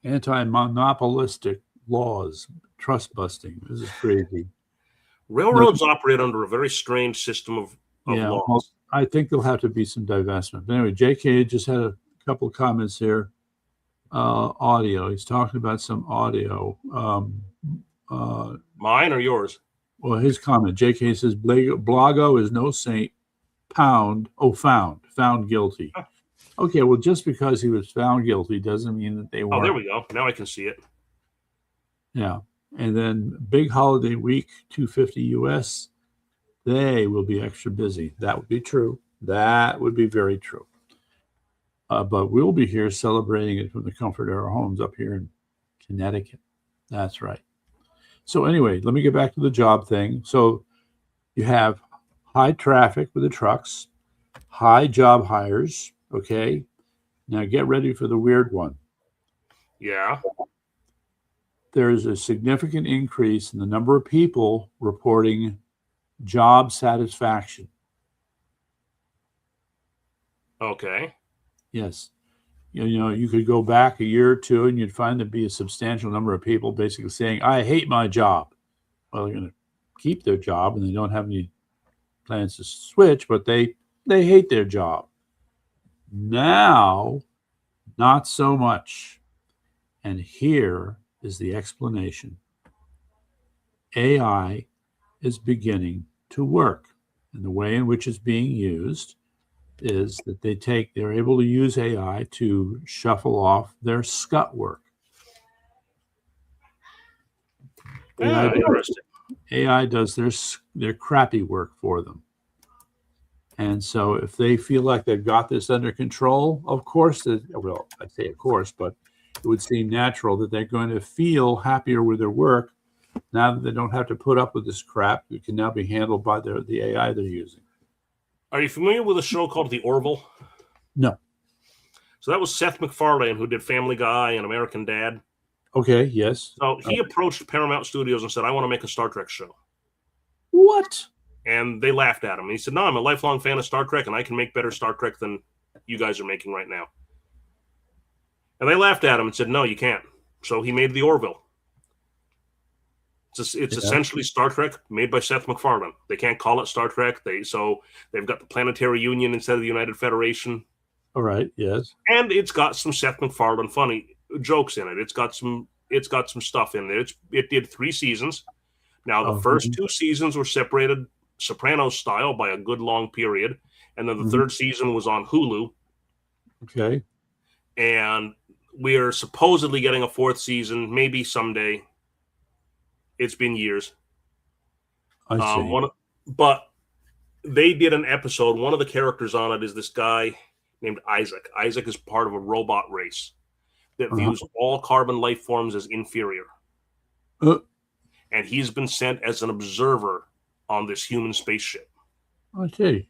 anti-monopolistic laws, trust busting? This is crazy. Railroads operate under a very strange system of laws. Well, I think there'll have to be some divestment. But anyway, JK just had a couple of comments here. Audio. He's talking about some audio. Mine or yours? Well, his comment. JK says Blago is no saint. Found guilty. Okay, well, just because he was found guilty doesn't mean that they weren't. Oh, there we go. Now I can see it. Yeah. And then big holiday week, 250 US, they will be extra busy. That would be true. That would be very true. But we'll be here celebrating it from the comfort of our homes up here in Connecticut. That's right. So anyway, let me get back to the job thing. So you have high traffic with the trucks, high job hires. Okay. Now get ready for the weird one. Yeah. There's a significant increase in the number of people reporting job satisfaction. Okay. Yes. You could go back a year or two and you'd find there'd be a substantial number of people basically saying, I hate my job. Well, they're going to keep their job and they don't have any plans to switch, but they hate their job. Now, not so much. And here is the explanation. AI is beginning to work. And the way in which it's being used is that they're able to use AI to shuffle off their scut work. Yeah, interesting. AI does their crappy work for them. And so if they feel like they've got this under control, of course, I say of course, but it would seem natural that they're going to feel happier with their work now that they don't have to put up with this crap. It can now be handled by the AI they're using. Are you familiar with a show called The Orville? No. So that was Seth MacFarlane, who did Family Guy and American Dad. Okay, yes. So he approached Paramount Studios and said, I want to make a Star Trek show. What? And they laughed at him. And he said, no, I'm a lifelong fan of Star Trek, and I can make better Star Trek than you guys are making right now. And they laughed at him and said, no, you can't. So he made The Orville. It's essentially Star Trek made by Seth MacFarlane. They can't call it Star Trek. So they've got the Planetary Union instead of the United Federation. All right. Yes. And it's got some Seth MacFarlane funny jokes in it. It's got some stuff in there. It did 3 seasons. Now the first 2 seasons were separated Sopranos style by a good long period, and then the 3rd season was on Hulu. Okay. And we are supposedly getting a 4th season, maybe someday. It's been years. I see. But they did an episode. One of the characters on it is this guy named Isaac. Isaac is part of a robot race that views all carbon life forms as inferior. And he's been sent as an observer on this human spaceship. I see.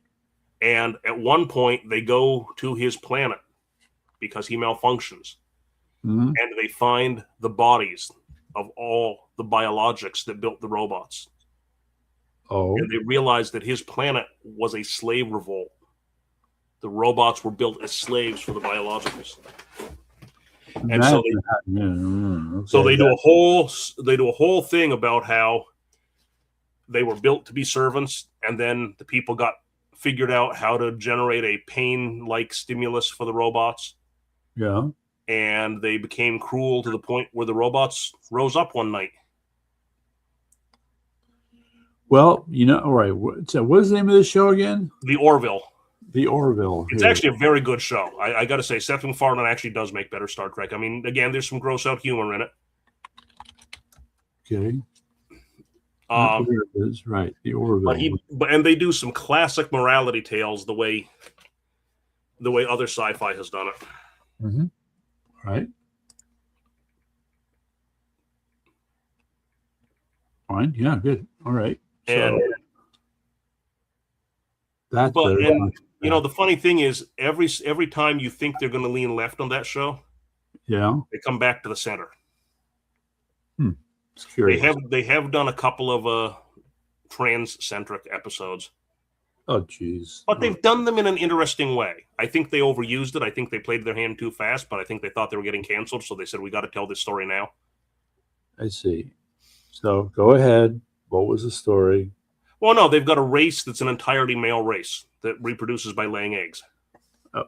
And at one point, they go to his planet because he malfunctions. And they find the bodies of all the biologics that built the robots. And they realized that his planet was a slave revolt. The robots were built as slaves for the biologicals. And so they do a whole thing about how they were built to be servants, and then the people got figured out how to generate a pain-like stimulus for the robots. Yeah. And they became cruel to the point where the robots rose up one night. Well, all right. So what is the name of the show again? The Orville. The Orville. It's actually a very good show. I got to say, Seth MacFarlane actually does make better Star Trek. I mean, again, there's some gross-out humor in it. Okay. There it is. Right. The Orville. And they do some classic morality tales the way other sci-fi has done it. Right. Fine. Yeah. Good. All right. And You know, the funny thing is, every time you think they're going to lean left on that show, they come back to the center. It's curious. They have done a couple of trans-centric episodes. Oh, geez. But they've done them in an interesting way. I think they overused it. I think they played their hand too fast, but I think they thought they were getting canceled, so they said, we got to tell this story now. I see. So go ahead. What was the story? Well, no, they've got a race that's an entirely male race that reproduces by laying eggs. But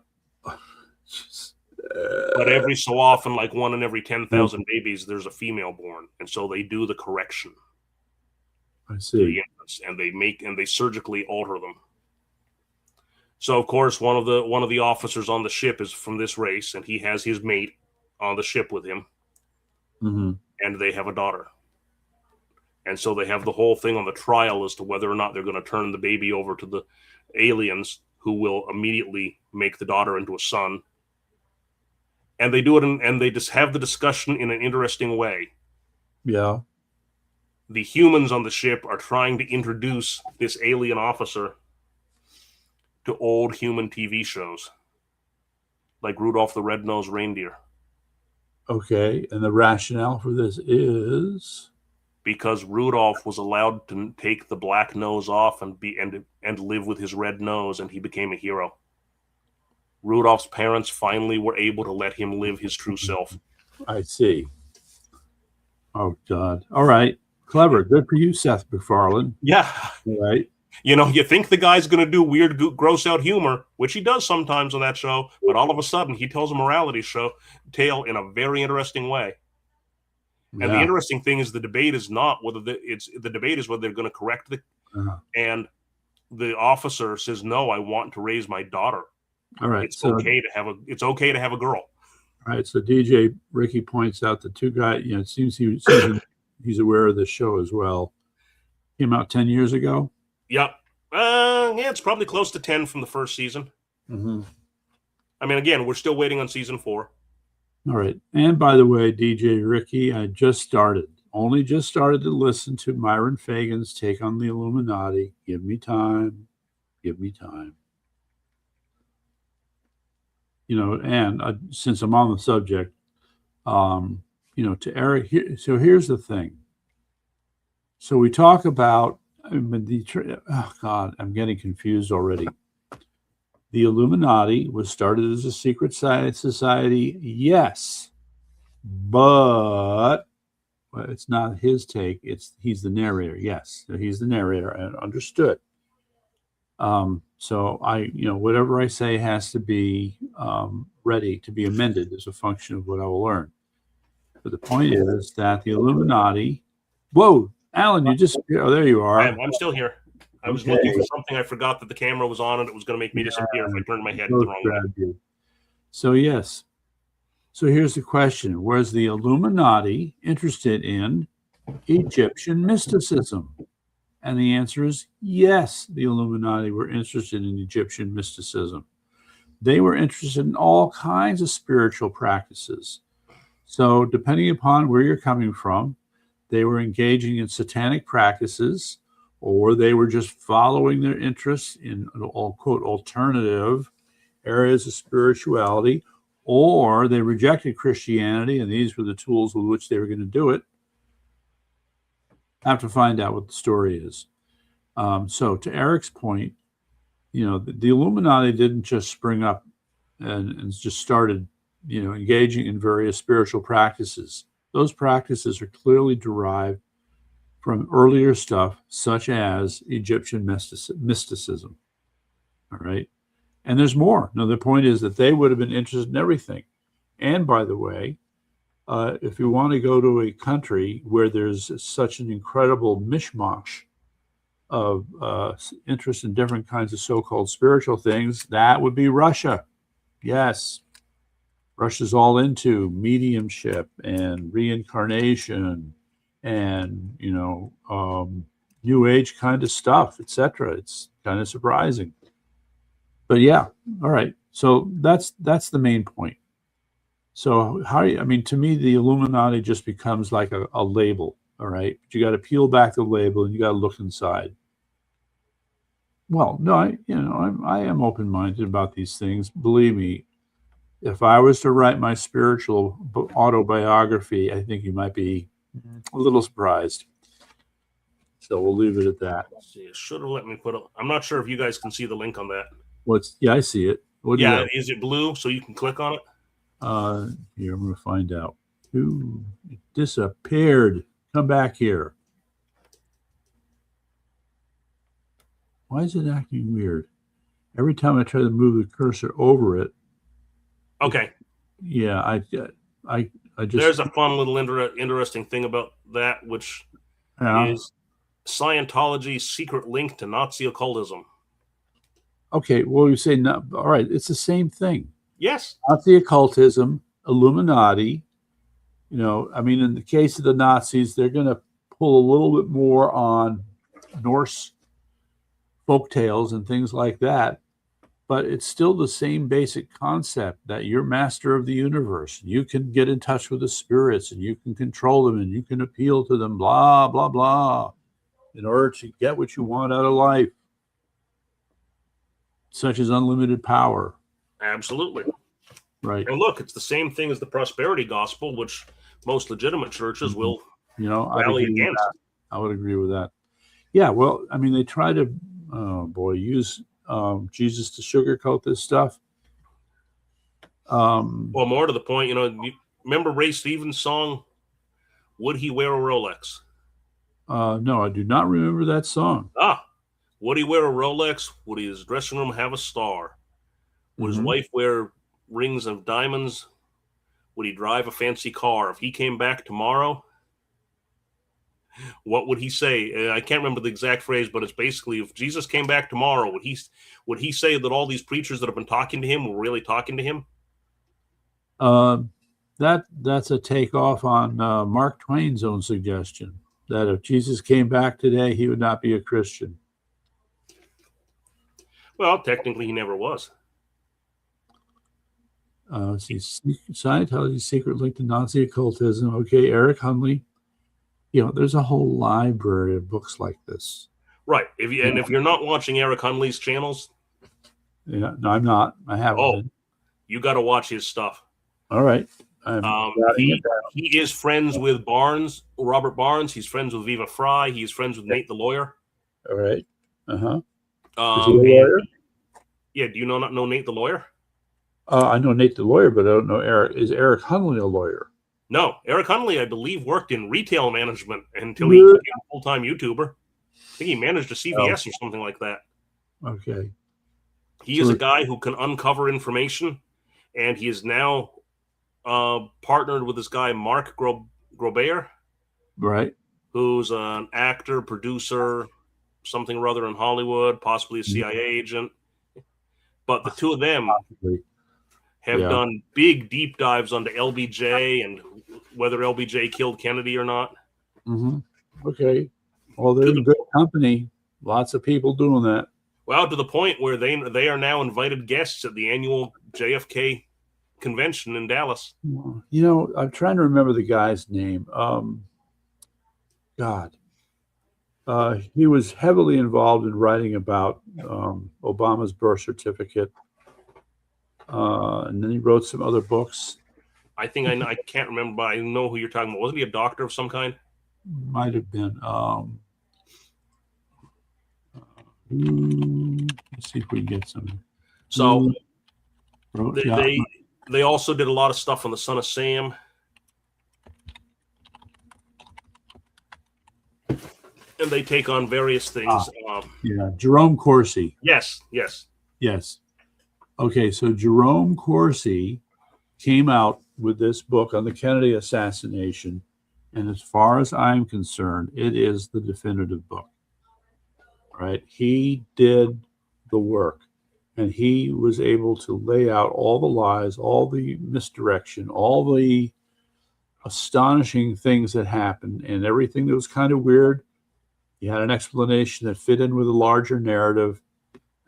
every so often, like 1 in every 10,000 babies, there's a female born, and so they do the correction. I see. And they surgically alter them. So, of course, one of the officers on the ship is from this race, and he has his mate on the ship with him, and they have a daughter. And so they have the whole thing on the trial as to whether or not they're going to turn the baby over to the aliens, who will immediately make the daughter into a son. And they do it, and they just have the discussion in an interesting way. Yeah. The humans on the ship are trying to introduce this alien officer to old human TV shows, like Rudolph the Red-Nosed Reindeer. Okay, and the rationale for this is because Rudolph was allowed to take the black nose off and live with his red nose, and he became a hero. Rudolph's parents finally were able to let him live his true self. I see. Oh, God. All right. Clever. Good for you, Seth MacFarlane. Yeah. All right. You know, you think the guy's going to do weird, gross out humor, which he does sometimes on that show, but all of a sudden he tells a morality tale in a very interesting way. Yeah. And the interesting thing is the debate is not whether the debate is whether they're going to correct the and the officer says, no, I want to raise my daughter. All right. It's okay to have a girl. All right. So DJ Ricky points out the two guys, it seems he's aware of this show as well. Came out 10 years ago. Yep. Yeah, it's probably close to 10 from the first season. I mean, again, we're still waiting on season 4. All right. And by the way, DJ Ricky, I only just started to listen to Myron Fagan's take on the Illuminati. Give me time. Give me time. And since I'm on the subject, to Eric, so here's the thing. So we talk about, oh God, I'm getting confused already. The Illuminati was started as a secret society, yes, but it's not his take. He's the narrator, yes. So he's the narrator, and understood. So whatever I say has to be ready to be amended as a function of what I will learn. But the point is that the Illuminati. Whoa, Alan, you just there you are. I'm still here. I was looking for something. I forgot that the camera was on and it was going to make me disappear if I turned my head the wrong way. So yes. So here's the question: was the Illuminati interested in Egyptian mysticism? And the answer is yes, the Illuminati were interested in Egyptian mysticism. They were interested in all kinds of spiritual practices. So depending upon where you're coming from, they were engaging in satanic practices, or they were just following their interests in, quote, alternative areas of spirituality, or they rejected Christianity, and these were the tools with which they were going to do it. I have to find out what the story is. So to Eric's point, the Illuminati didn't just spring up and just started, engaging in various spiritual practices. Those practices are clearly derived from earlier stuff, such as Egyptian mysticism. All right. And there's more. No, the point is that they would have been interested in everything. And by the way, if you want to go to a country where there's such an incredible mishmash of interest in different kinds of so-called spiritual things, that would be Russia. Yes. Russia's all into mediumship and reincarnation and, new age kind of stuff, etc. It's kind of surprising. But yeah, all right. So that's the main point. So to me, the Illuminati just becomes like a label, all right? But you got to peel back the label and you got to look inside. Well, no, I am open-minded about these things. Believe me, if I was to write my spiritual autobiography, I think you might be a little surprised. So we'll leave it at that. See, it should have let me put it. I'm not sure if you guys can see the link on that. Yeah, I see it. Yeah, is it blue so you can click on it? Here, I'm going to find out. Ooh, it disappeared. Come back here. Why is it acting weird? Every time I try to move the cursor over it. Okay. Yeah, I just. There's a fun little interesting thing about that, which is Scientology's secret link to Nazi occultism. Okay, well, you say no. All right, it's the same thing. Yes. Nazi occultism, Illuminati. I mean, in the case of the Nazis, they're going to pull a little bit more on Norse folktales and things like that, but it's still the same basic concept that you're master of the universe. You can get in touch with the spirits and you can control them and you can appeal to them, blah, blah, blah, in order to get what you want out of life, such as unlimited power. Absolutely. Right. And look, it's the same thing as the prosperity gospel, which most legitimate churches will rally against. I would agree with that. Yeah, well, I mean, they try to, use Jesus to sugarcoat this stuff. Well, more to the point, you remember Ray Stevens' song, Would He Wear a Rolex? No, I do not remember that song. Would he wear a Rolex? Would his dressing room have a star? Would his wife wear rings of diamonds? Would he drive a fancy car? If he came back tomorrow, what would he say? I can't remember the exact phrase, but it's basically, if Jesus came back tomorrow, would he say that all these preachers that have been talking to him were really talking to him? That's a takeoff on Mark Twain's own suggestion that if Jesus came back today, he would not be a Christian. Well, technically, he never was. Scientology's secret link to Nazi occultism. Okay, Eric Hunley. There's a whole library of books like this. Right. If you're not watching Eric Hunley's channels, no, I'm not. I haven't. Oh, you got to watch his stuff. All right. He is friends with Robert Barnes. He's friends with Viva Fry. He's friends with Nate the lawyer. All right. Is he a lawyer? Yeah. Do you not know Nate the lawyer? I know Nate the lawyer, but I don't know Eric. Is Eric Hunley a lawyer? No, Eric Hunley, I believe, worked in retail management until he became a full-time YouTuber. I think he managed a CVS or something like that. Okay. He is a guy who can uncover information, and he is now partnered with this guy, Mark Grobert. Right. Who's an actor, producer, something or other in Hollywood, possibly a CIA agent. But the two of them have done big deep dives onto LBJ and whether LBJ killed Kennedy or not. Okay. Well, they're in good company. Lots of people doing that. Well, to the point where they are now invited guests at the annual JFK convention in Dallas. I'm trying to remember the guy's name. He was heavily involved in writing about Obama's birth certificate. And then he wrote some other books. I think I can't remember, but I know who you're talking about. Wasn't he a doctor of some kind? Might have been. Let's see if we can get some. So they also did a lot of stuff on the Son of Sam. And they take on various things. Jerome Corsi. Yes. Okay, so Jerome Corsi came out with this book on the Kennedy assassination, and as far as I'm concerned, it is the definitive book. Right? He did the work, and he was able to lay out all the lies, all the misdirection, all the astonishing things that happened, and everything that was kind of weird. He had an explanation that fit in with a larger narrative,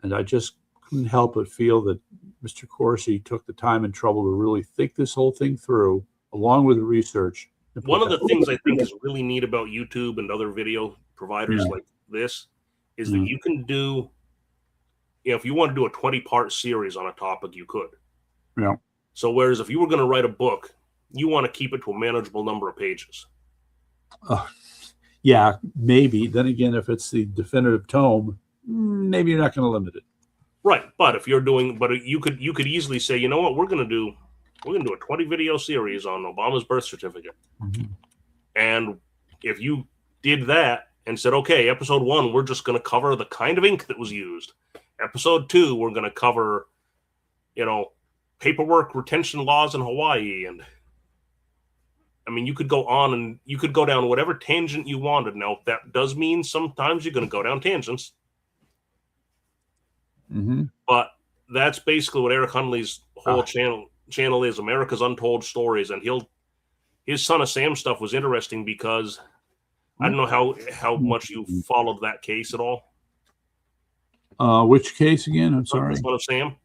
and I just couldn't help but feel that Mr. Corsi took the time and trouble to really think this whole thing through, along with the research. One of the things I think is really neat about YouTube and other video providers like this is that you can do if you want to do a 20-part series on a topic, you could. Yeah. So whereas if you were going to write a book, you want to keep it to a manageable number of pages. Yeah, maybe. Then again, if it's the definitive tome, maybe you're not going to limit it. Right, but if you're doing, you could easily say, you know what, we're going to do a 20 video series on Obama's birth certificate. Mm-hmm. And if you did that and said, okay, episode 1, we're just going to cover the kind of ink that was used. Episode 2, we're going to cover, paperwork retention laws in Hawaii. And I mean, you could go on and you could go down whatever tangent you wanted. Now, that does mean sometimes you're going to go down tangents. Mm-hmm. But that's basically what Eric Hunley's whole channel is, America's Untold Stories. And his Son of Sam stuff was interesting because I don't know how much you followed that case at all. Which case again? I'm sorry. Son of Sam.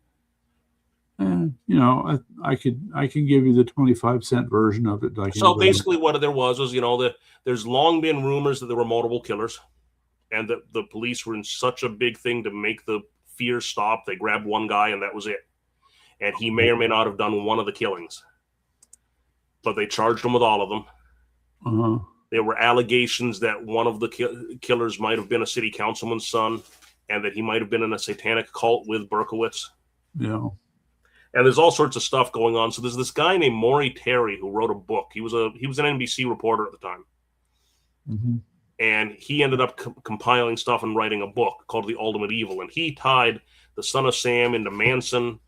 I can give you the 25-cent version of it. So basically, what there was there's long been rumors that there were multiple killers, and that the police were in such a big thing to make the fear stop. They grabbed one guy, and that was it. And he may or may not have done one of the killings, but they charged him with all of them. Uh-huh. There were allegations that one of the killers might have been a city councilman's son, and that he might have been in a satanic cult with Berkowitz. Yeah. And there's all sorts of stuff going on. So there's this guy named Maury Terry who wrote a book. He was an NBC reporter at the time. Mm-hmm. And he ended up compiling stuff and writing a book called The Ultimate Evil. And he tied the Son of Sam into Manson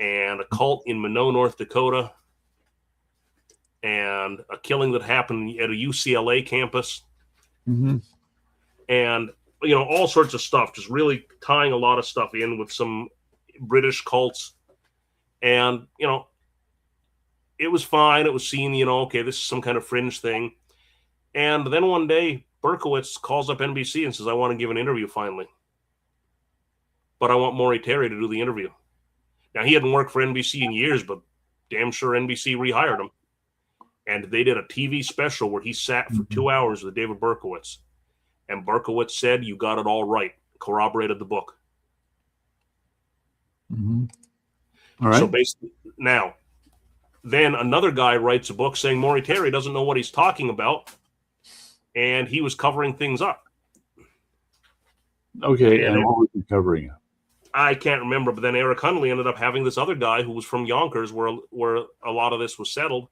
and a cult in Minot, North Dakota, and a killing that happened at a UCLA campus. Mm-hmm. And, all sorts of stuff, just really tying a lot of stuff in with some British cults. And, it was fine. It was seen, okay, this is some kind of fringe thing. And then one day, Berkowitz calls up NBC and says, I want to give an interview finally. But I want Maury Terry to do the interview. Now, he hadn't worked for NBC in years, but damn sure NBC rehired him. And they did a TV special where he sat for 2 hours with David Berkowitz. And Berkowitz said, you got it all right. Corroborated the book. Mm-hmm. All right. So basically, now, then another guy writes a book saying Maury Terry doesn't know what he's talking about, and he was covering things up. Okay, and what was he covering up? I can't remember, but then Eric Hunley ended up having this other guy who was from Yonkers, where a lot of this was settled,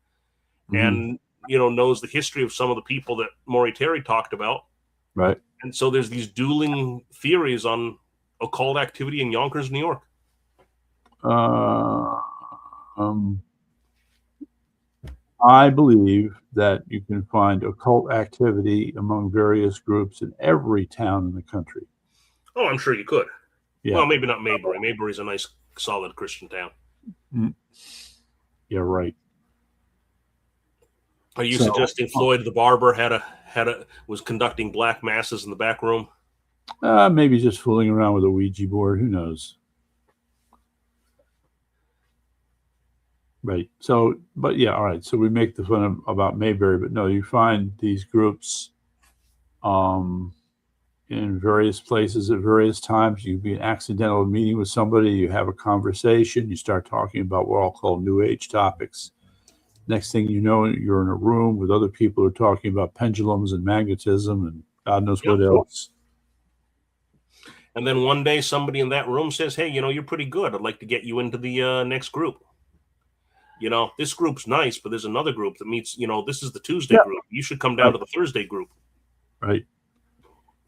and knows the history of some of the people that Maury Terry talked about. Right. And so there's these dueling theories on occult activity in Yonkers, New York. I believe that you can find occult activity among various groups in every town in the country. Oh, I'm sure you could. Yeah. Well, maybe not Mayberry. Mayberry's a nice, solid Christian town. Yeah, right. Are you suggesting Floyd the barber was conducting black masses in the back room? Maybe just fooling around with a Ouija board. Who knows? Right. So, but yeah, all right. So we make the fun about Mayberry, but no, you find these groups in various places at various times. You'd be an accidental meeting with somebody, you have a conversation, you start talking about what I'll call New Age topics. Next thing you know, you're in a room with other people who are talking about pendulums and magnetism and God knows what else. And then one day somebody in that room says, hey, you're pretty good. I'd like to get you into the next group. This group's nice, but there's another group that meets, this is the Tuesday group. You should come down to the Thursday group. Right.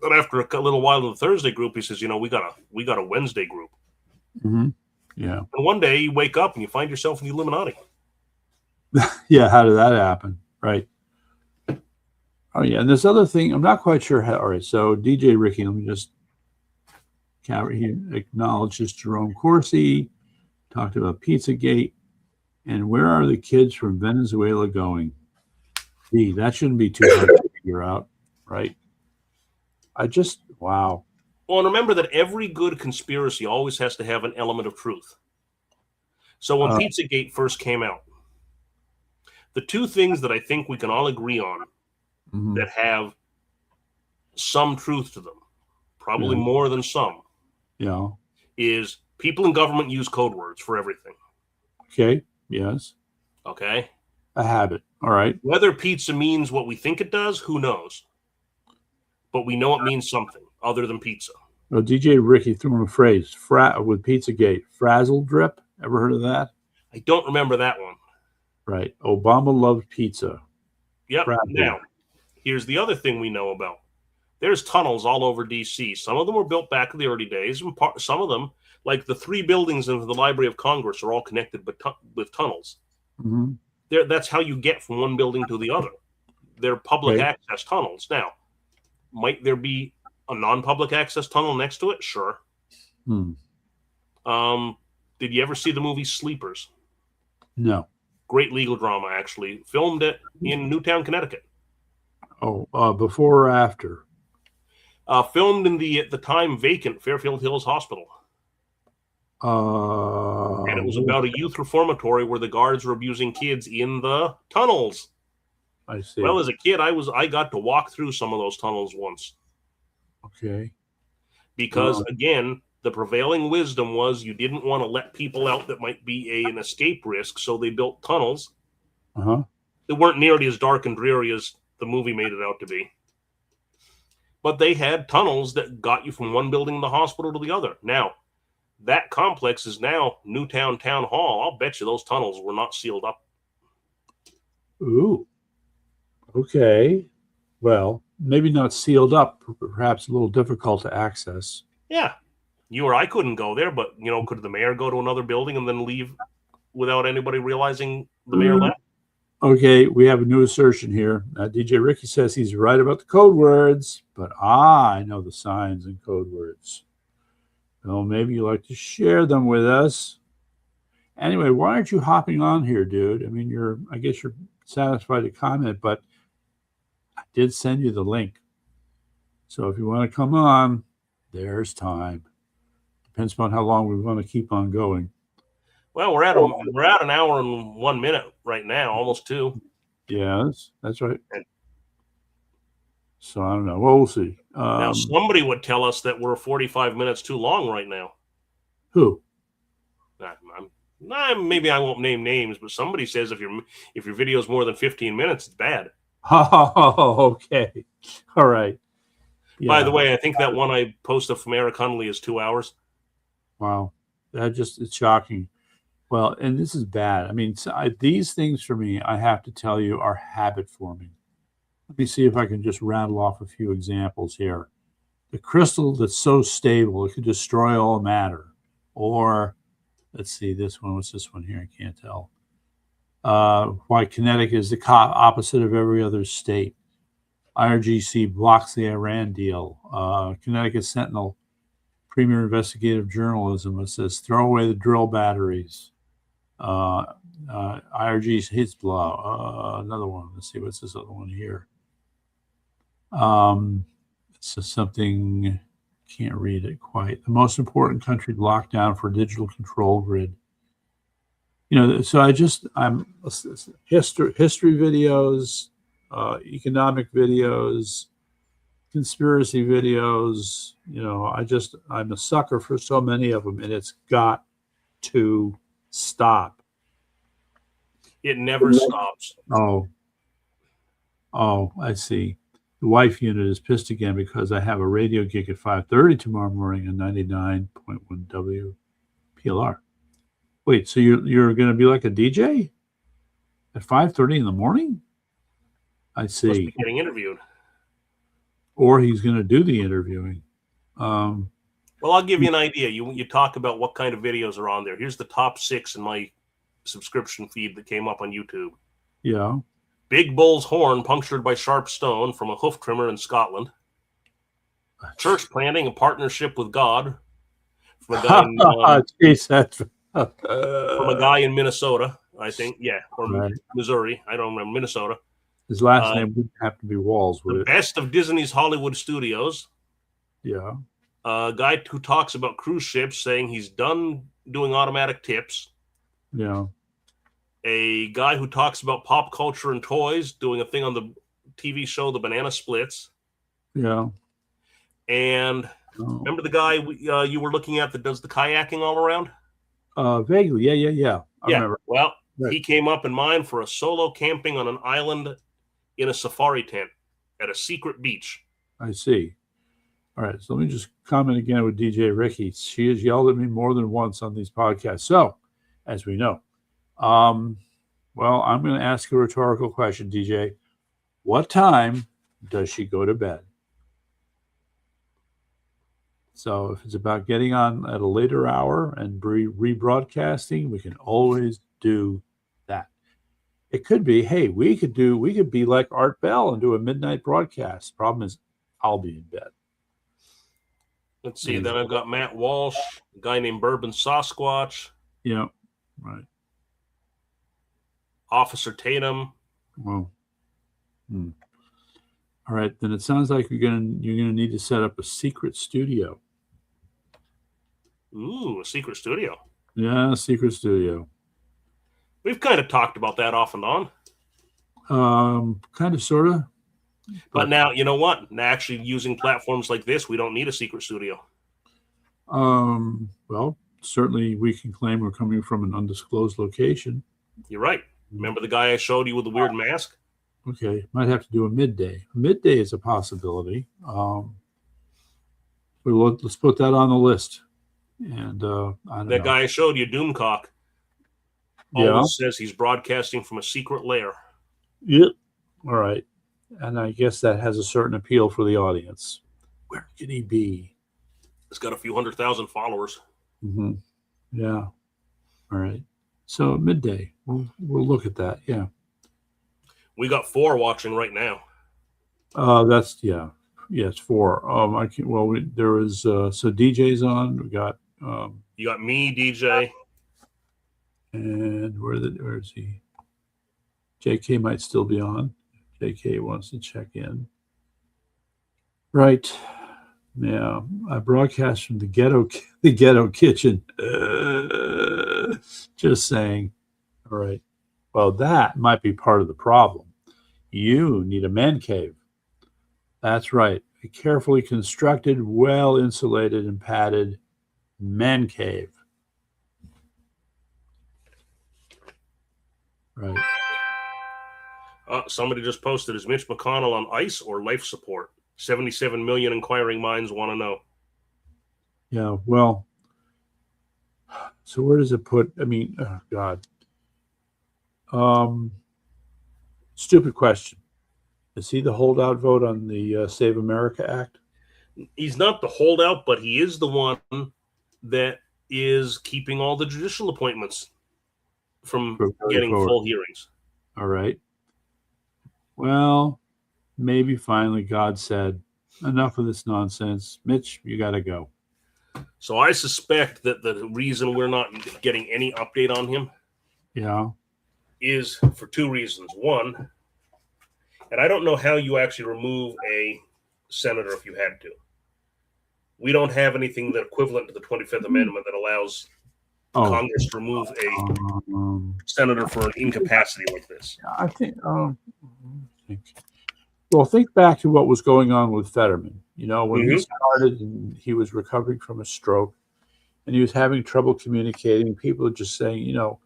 But after a little while in the Thursday group, he says, we got a Wednesday group. Mm-hmm. Yeah. And one day you wake up and you find yourself in the Illuminati. Yeah. How did that happen? Right. Oh, yeah. And this other thing, I'm not quite sure how. All right. So DJ Ricky, let me just he acknowledges Jerome Corsi, talked about Pizzagate. And where are the kids from Venezuela going? Gee, that shouldn't be too hard to figure out, right? Wow. Well, and remember that every good conspiracy always has to have an element of truth. So when Pizzagate first came out, the two things that I think we can all agree on that have some truth to them, probably more than some, is people in government use code words for everything. Okay. Yes. Okay. A habit. All right. Whether pizza means what we think it does, who knows? But we know it means something other than pizza. Well, DJ Ricky threw in a phrase with Pizzagate. Frazzle drip. Ever heard of that? I don't remember that one. Right. Obama loved pizza. Yep. Frazzle. Now, here's the other thing we know about. There's tunnels all over D.C. Some of them were built back in the early days, and some of them, like the 3 buildings in the Library of Congress, are all connected with tunnels. Mm-hmm. That's how you get from one building to the other. They're public access tunnels. Now, might there be a non-public access tunnel next to it? Sure. Did you ever see the movie Sleepers? No. Great legal drama, actually. Filmed it in Newtown, Connecticut. Oh, before or after? Filmed in the, at the time, vacant Fairfield Hills Hospital. And it was about a youth reformatory where the guards were abusing kids in the tunnels. I see. Well, as a kid, I got to walk through some of those tunnels once. Okay. Because, again, the prevailing wisdom was you didn't want to let people out that might be an escape risk, so they built tunnels. They weren't nearly as dark and dreary as the movie made it out to be. But they had tunnels that got you from one building in the hospital to the other. Now, that complex is now Newtown Town Hall. I'll bet you those tunnels were not sealed up. Ooh. Okay. Well, maybe not sealed up, perhaps a little difficult to access. Yeah. You or I couldn't go there, but, you know, could the mayor go to another building and then leave without anybody realizing the mayor left? Okay, we have a new assertion here. DJ Ricky says he's right about the code words, but I know the signs and code words. Well, maybe you'd like to share them with us. Anyway, why aren't you hopping on here, dude? I mean, I guess you're satisfied to comment, but I did send you the link. So if you want to come on, there's time. Depends upon how long we want to keep on going. Well, we're at an hour and 1 minute right now, almost 2. Yeah, that's right. So I don't know. Well, we'll see. Now, somebody would tell us that we're 45 minutes too long right now. Who? Maybe I won't name names, but somebody says if your video is more than 15 minutes, it's bad. Oh, okay. All right. Yeah. By the way, I think that one I posted from Eric Hundley is 2 hours. Wow. It's shocking. Well, and this is bad. I mean, these things for me, I have to tell you, are habit forming. Let me see if I can just rattle off a few examples here. The crystal that's so stable, it could destroy all matter. Or, let's see, this one. What's this one here? I can't tell. Why kinetic is the opposite of every other state. IRGC blocks the Iran deal. Connecticut Sentinel, premier investigative journalism. It says, throw away the drill batteries. IRG's Hezbollah. Another one. Let's see, what's this other one here? It's just something, can't read it quite. The most important country locked down for digital control grid. You know, so I'm history videos, economic videos, conspiracy videos. You know, I'm a sucker for so many of them, and it's got to stop. It never stops. Oh, I see. The wife unit is pissed again because I have a radio gig at 5:30 tomorrow morning on 99.1 WPLR. Wait, so you're going to be like a DJ at 5:30 in the morning? I see. Must be getting interviewed. Or he's going to do the interviewing. Well, I'll give you an idea. You talk about what kind of videos are on there. Here's the top 6 in my subscription feed that came up on YouTube. Yeah. Big bull's horn punctured by sharp stone from a hoof trimmer in Scotland. Church planting, a partnership with God from a guy in Minnesota, I think. Yeah, or right. Missouri. I don't remember. Minnesota. His last name wouldn't have to be Walls, would it? Best of Disney's Hollywood studios. Yeah. A guy who talks about cruise ships, saying he's done doing automatic tips. Yeah. A guy who talks about pop culture and toys, doing a thing on the TV show The Banana Splits. Yeah. And Remember the guy you were looking at that does the kayaking all around? Vaguely, yeah. I remember. Well, he came up in mine for a solo camping on an island in a safari tent at a secret beach. I see. All right, so let me just comment again with DJ Ricky. She has yelled at me more than once on these podcasts. So, as we know, well, I'm going to ask a rhetorical question, DJ. What time does she go to bed? So if it's about getting on at a later hour and rebroadcasting, we can always do that. It could be, hey, we could be like Art Bell and do a midnight broadcast. Problem is, I'll be in bed. Let's see. Then I've got Matt Walsh, a guy named Bourbon Sasquatch. Yeah, right. Officer Tatum. Well, all right. Then it sounds like you're gonna need to set up a secret studio. Ooh, a secret studio. Yeah, a secret studio. We've kind of talked about that off and on. Kind of, sort of. But now, you know what? Actually, using platforms like this, we don't need a secret studio. Well, certainly we can claim we're coming from an undisclosed location. You're right. Remember the guy I showed you with the weird mask? Okay, might have to do a midday. Midday is a possibility. Let's put that on the list. And I don't know. Guy I showed you, Doomcock, always says he's broadcasting from a secret lair. Yep. All right. And I guess that has a certain appeal for the audience. Where can he be? He's got a few 100,000 followers. Mm-hmm. Yeah. All right. So midday. We'll look at that. Yeah. We got 4 watching right now. That's it's 4. I can't. Well, there is so DJ's on. We got. You got me, DJ, and where is he? JK might still be on. JK wants to check in. Right. Yeah, I broadcast from the ghetto kitchen. Just saying. All right. Well, that might be part of the problem. You need a man cave. That's right. A carefully constructed, well insulated and padded man cave. Right. Somebody just posted, is Mitch McConnell on ice or life support? 77 million inquiring minds want to know. Yeah, well, so where does it put? I mean, oh God. Stupid question. Is he the holdout vote on the Save America Act? He's not the holdout, but he is the one that is keeping all the judicial appointments from getting full hearings. All right. Well, maybe finally God said, enough of this nonsense. Mitch, you got to go. So I suspect that the reason we're not getting any update on him is for 2 reasons. One, and I don't know how you actually remove a senator if you had to. We don't have anything that equivalent to the 25th Amendment that allows Congress to remove a senator for an incapacity like this. I think. Well, think back to what was going on with Fetterman. You know, when he started and he was recovering from a stroke and he was having trouble communicating, people are just saying, you know,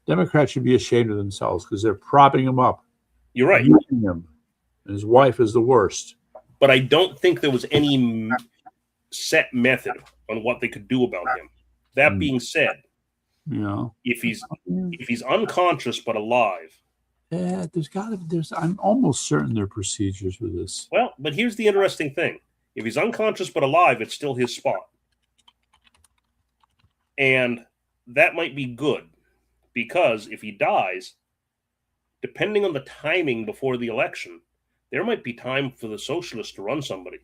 Democrats should be ashamed of themselves because they're propping him up. You're right. Using him. And his wife is the worst. But I don't think there was any set method on what they could do about him. That being said, if he's unconscious but alive, I'm almost certain there are procedures for this. Well, but here's the interesting thing. If he's unconscious but alive, it's still his spot. And that might be good because if he dies, depending on the timing before the election, there might be time for the socialists to run somebody.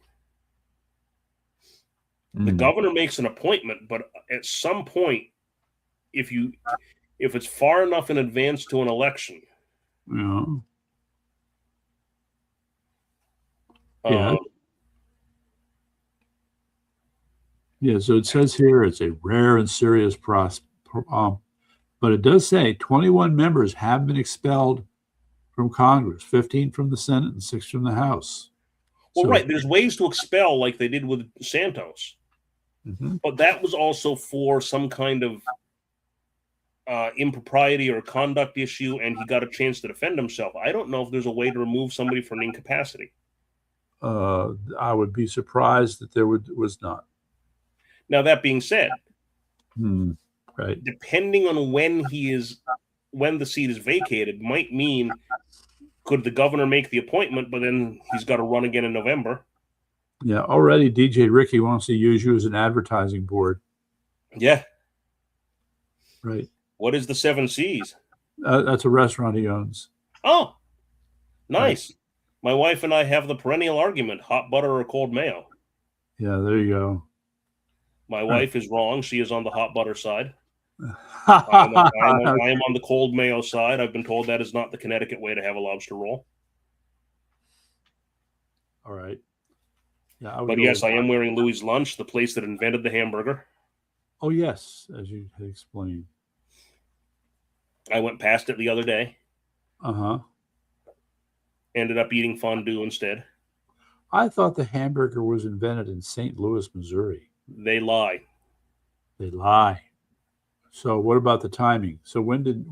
The governor makes an appointment, but at some point, if it's far enough in advance to an election, so it says here it's a rare and serious process, but it does say 21 members have been expelled from Congress, 15 from the Senate and 6 from the House. Well, right. There's ways to expel like they did with Santos. But that was also for some kind of impropriety or conduct issue, and he got a chance to defend himself. I don't know if there's a way to remove somebody from an incapacity. I would be surprised that there was not. Now, that being said, right, depending on when the seat is vacated, might mean could the governor make the appointment, but then he's got to run again in November. Yeah, already DJ Ricky wants to use you as an advertising board. Yeah. Right. What is the 7 C's? That's a restaurant he owns. Oh, nice. Right. My wife and I have the perennial argument, hot butter or cold mayo. Yeah, there you go. My wife is wrong. She is on the hot butter side. I am on the cold mayo side. I've been told that is not the Connecticut way to have a lobster roll. All right. Yeah, but yes, I am wearing Louis' Lunch, the place that invented the hamburger. Oh, yes, as you had explained. I went past it the other day. Uh-huh. Ended up eating fondue instead. I thought the hamburger was invented in St. Louis, Missouri. They lie. They lie. So what about the timing? So when did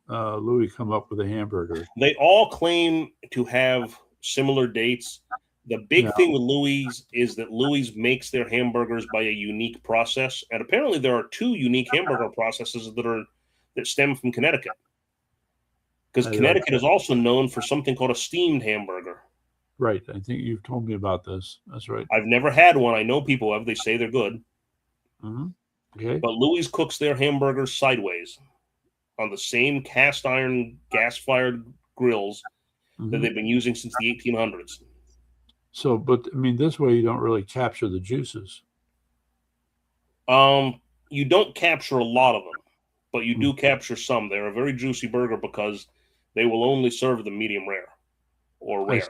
Louis come up with a hamburger? They all claim to have similar dates. The big thing with Louis is that Louis makes their hamburgers by a unique process, and apparently there are 2 unique hamburger processes that stem from Connecticut. Because Connecticut is also known for something called a steamed hamburger. Right. I think you've told me about this. That's right. I've never had one. I know people have. They say they're good. Okay. But Louis cooks their hamburgers sideways on the same cast iron gas-fired grills that they've been using since the 1800s. So, but I mean, this way you don't really capture the juices. You don't capture a lot of them, but you do capture some. They're a very juicy burger because they will only serve them medium rare or rare.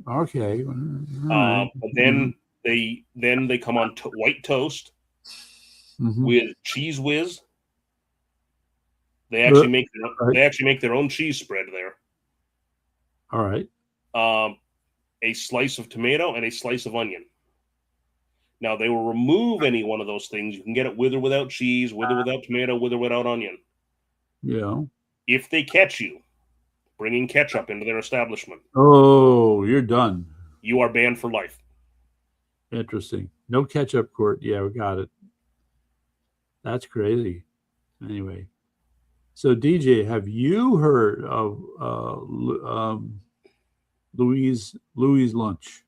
Okay. But then they come on white toast with cheese whiz. They actually make their own cheese spread there. All right. A slice of tomato and a slice of onion. Now, they will remove any one of those things. You can get it with or without cheese, with or without tomato, with or without onion. Yeah. If they catch you bringing ketchup into their establishment, oh, you're done. You are banned for life. Interesting. No ketchup court. Yeah, we got it. That's crazy. Anyway. So, DJ, have you heard of Louis' Lunch?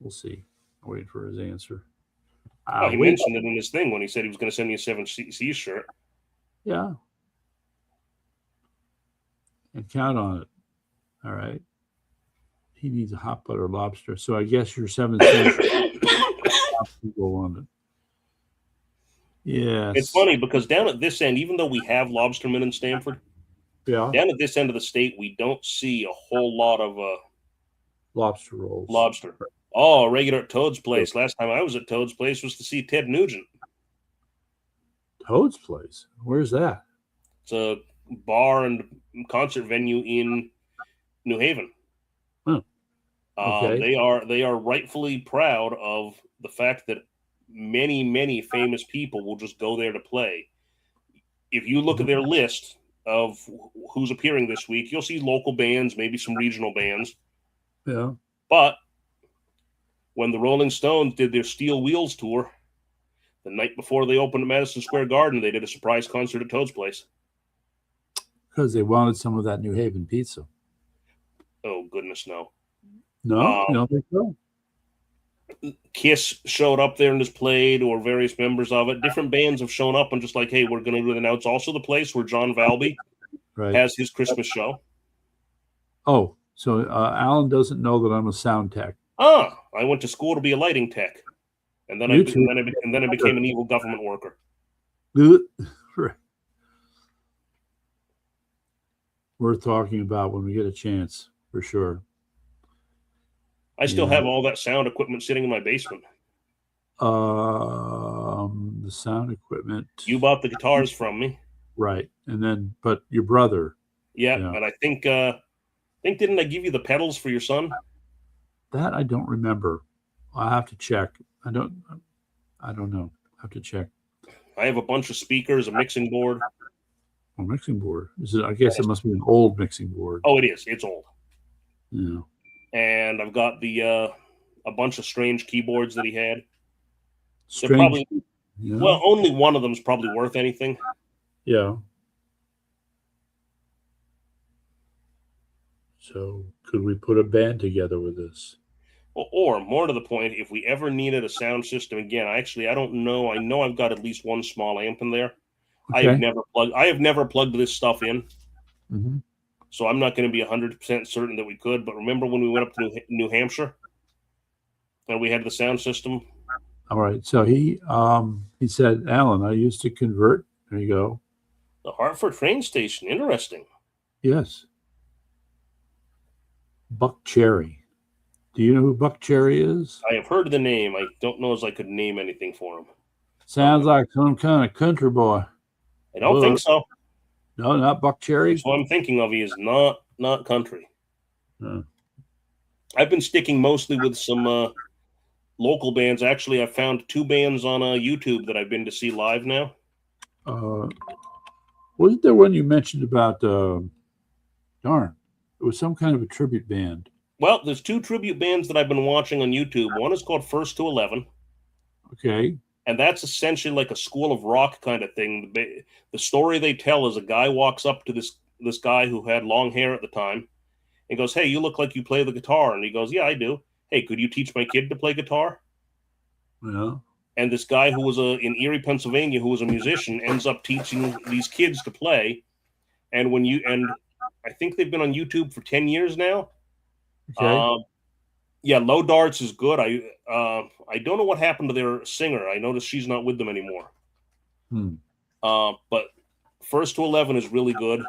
We'll see. I'm waiting for his answer. He mentioned it in his thing when he said he was going to send me a 7 C's shirt. Yeah. And count on it. All right. He needs a hot butter lobster. So I guess your 7 C's go on it. Yes. It's funny because down at this end, even though we have lobstermen in Stamford, down at this end of the state, we don't see a whole lot of lobster rolls. Lobster. Oh, regular at Toad's Place. Last time I was at Toad's Place was to see Ted Nugent. Toad's Place? Where's that? It's a bar and concert venue in New Haven. Oh. Okay. They are rightfully proud of the fact that many famous people will just go there to play. If you look at their list of who's appearing this week, you'll see local bands, maybe some regional bands. Yeah. But when the Rolling Stones did their Steel Wheels tour, the night before they opened at Madison Square Garden, they did a surprise concert at Toad's Place. Because they wanted some of that New Haven pizza. Oh, goodness, no. No? You don't think so? Kiss showed up there and just played, or various members of it. Different bands have shown up and just like, hey, we're going to do it. Now it's also the place where John Valby has his Christmas show. Oh, so Alan doesn't know that I'm a sound tech. I went to school to be a lighting tech, and then I became an evil government worker. Worth talking about when we get a chance, for sure. I still have all that sound equipment sitting in my basement. The sound equipment. You bought the guitars from me, right? And then, but your brother. Yeah. And I think didn't I give you the pedals for your son? That I don't remember. I have to check. I don't know. I have to check. I have a bunch of speakers, a mixing board. A mixing board. Is it? I guess it must be an old mixing board. Oh, it is. It's old. Yeah. And I've got the a bunch of strange keyboards that he had. Strange. They're probably Yeah. well, only one of them is probably worth anything. Yeah. So could we put a band together with this? Or more to the point, if we ever needed a sound system again, I don't know. I know I've got at least one small amp in there. Okay. I have never plugged this stuff in. Mm-hmm. So I'm not going to be 100% certain that we could. But remember when we went up to New Hampshire and we had the sound system? All right. So he said, Alan, I used to convert. There you go. The Hartford train station. Interesting. Yes. Buck Cherry. Do you know who Buck Cherry is? I have heard the name. I don't know as I could name anything for him. Sounds like some kind of country boy. I don't think so. No, not Buck Cherry. So I'm thinking of. He is not country. No. I've been sticking mostly with some local bands. Actually, I found 2 bands on YouTube that I've been to see live now. Wasn't there one you mentioned about? Darn, it was some kind of a tribute band. Well, there's 2 tribute bands that I've been watching on YouTube. One is called First to 11. Okay. And that's essentially like a School of Rock kind of thing. The story they tell is a guy walks up to this guy who had long hair at the time and goes, "Hey, you look like you play the guitar." And he goes, "Yeah, I do. Hey, could you teach my kid to play guitar?" Yeah. And this guy who was in Erie, Pennsylvania, who was a musician, ends up teaching these kids to play. And I think they've been on YouTube for 10 years now. Okay. Yeah, Low Darts is good. I don't know what happened to their singer. I noticed she's not with them anymore. But First to 11 is really good.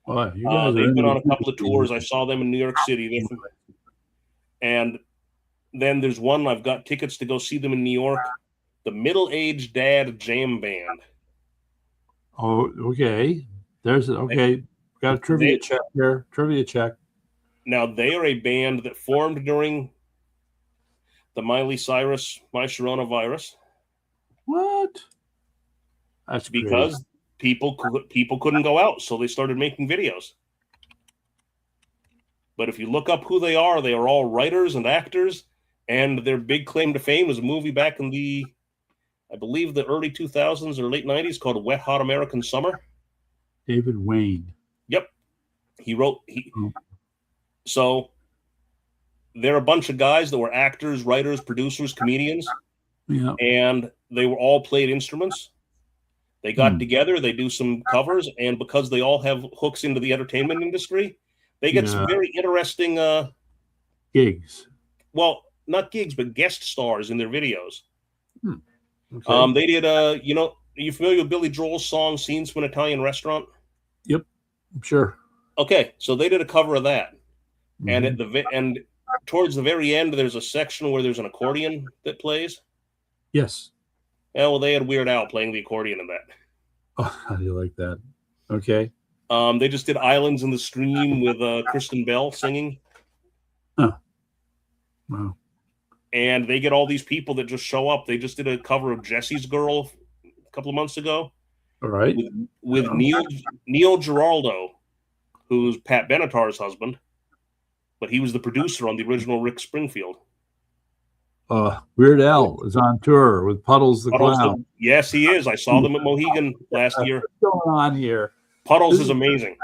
Well, you guys they've been on a couple of tours. I saw them in New York City. And then there's one, I've got tickets to go see them in New York, the Middle-Aged Dad Jam Band. Oh, okay. Okay. Got a trivia check here. Trivia check. Now, they are a band that formed during the Miley Cyrus, My Sharona virus. What? That's because crazy. people couldn't go out, so they started making videos. But if you look up who they are all writers and actors, and their big claim to fame was a movie back in I believe the early 2000s or late 90s called Wet Hot American Summer. David Wayne. Yep. So they're a bunch of guys that were actors, writers, producers, comedians. Yeah. And they were all played instruments. They got together, they do some covers, and because they all have hooks into the entertainment industry, they get some very interesting gigs. Well, not gigs, but guest stars in their videos. Okay. They did are you familiar with Billy Joel's song "Scenes from an Italian Restaurant"? Yep, sure. Okay, so they did a cover of that, and and towards the very end, there's a section where there's an accordion that plays. Yes. Yeah, well, they had Weird Al playing the accordion in that. Oh, how do you like that? Okay. They just did "Islands in the Stream" with Kristen Bell singing. Oh. Wow. And they get all these people that just show up. They just did a cover of Jesse's Girl a couple of months ago. All right. With Neil Giraldo, who's Pat Benatar's husband, but he was the producer on the original Rick Springfield. Weird Al is on tour with Puddles the Clown. Yes, he is. I saw them at Mohegan last year. What's going on here? Puddles is amazing.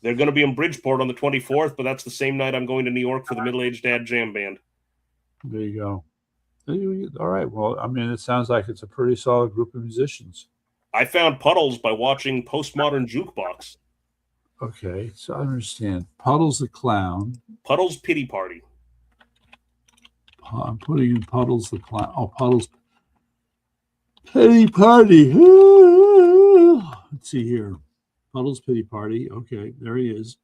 They're going to be in Bridgeport on the 24th, but that's the same night I'm going to New York for the Middle-Aged Dad Jam Band. There you go. All right. Well, I mean, it sounds like it's a pretty solid group of musicians. I found Puddles by watching Postmodern Jukebox. Okay, so I understand. Puddles the Clown. Puddles Pity Party. I'm putting in Puddles the Clown. Oh, Puddles Pity Party. Let's see here. Puddles Pity Party. Okay, there he is.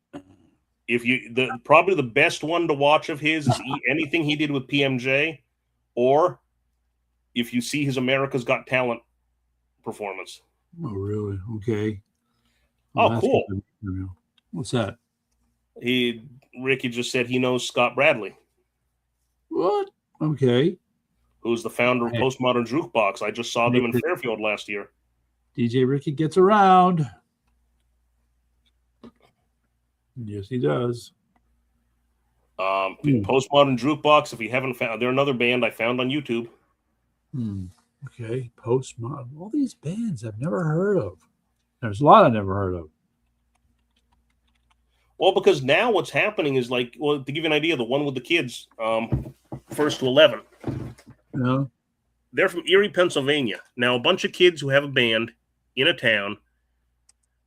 If probably the best one to watch of his is anything he did with PMJ, or if you see his America's Got Talent performance. Oh, really? Okay. Oh, cool. What's that? Ricky just said he knows Scott Bradley. What? Okay. Who's the founder of Postmodern Jukebox. I just saw them in Fairfield last year. DJ Ricky gets around. Yes, he does. Postmodern Jukebox, if you haven't found, they're another band I found on YouTube. Okay, Postmodern. All these bands I've never heard of. There's a lot I've never heard of. Well, because now what's happening is to give you an idea, the one with the kids, First to 11. Yeah. They're from Erie, Pennsylvania. Now, a bunch of kids who have a band in a town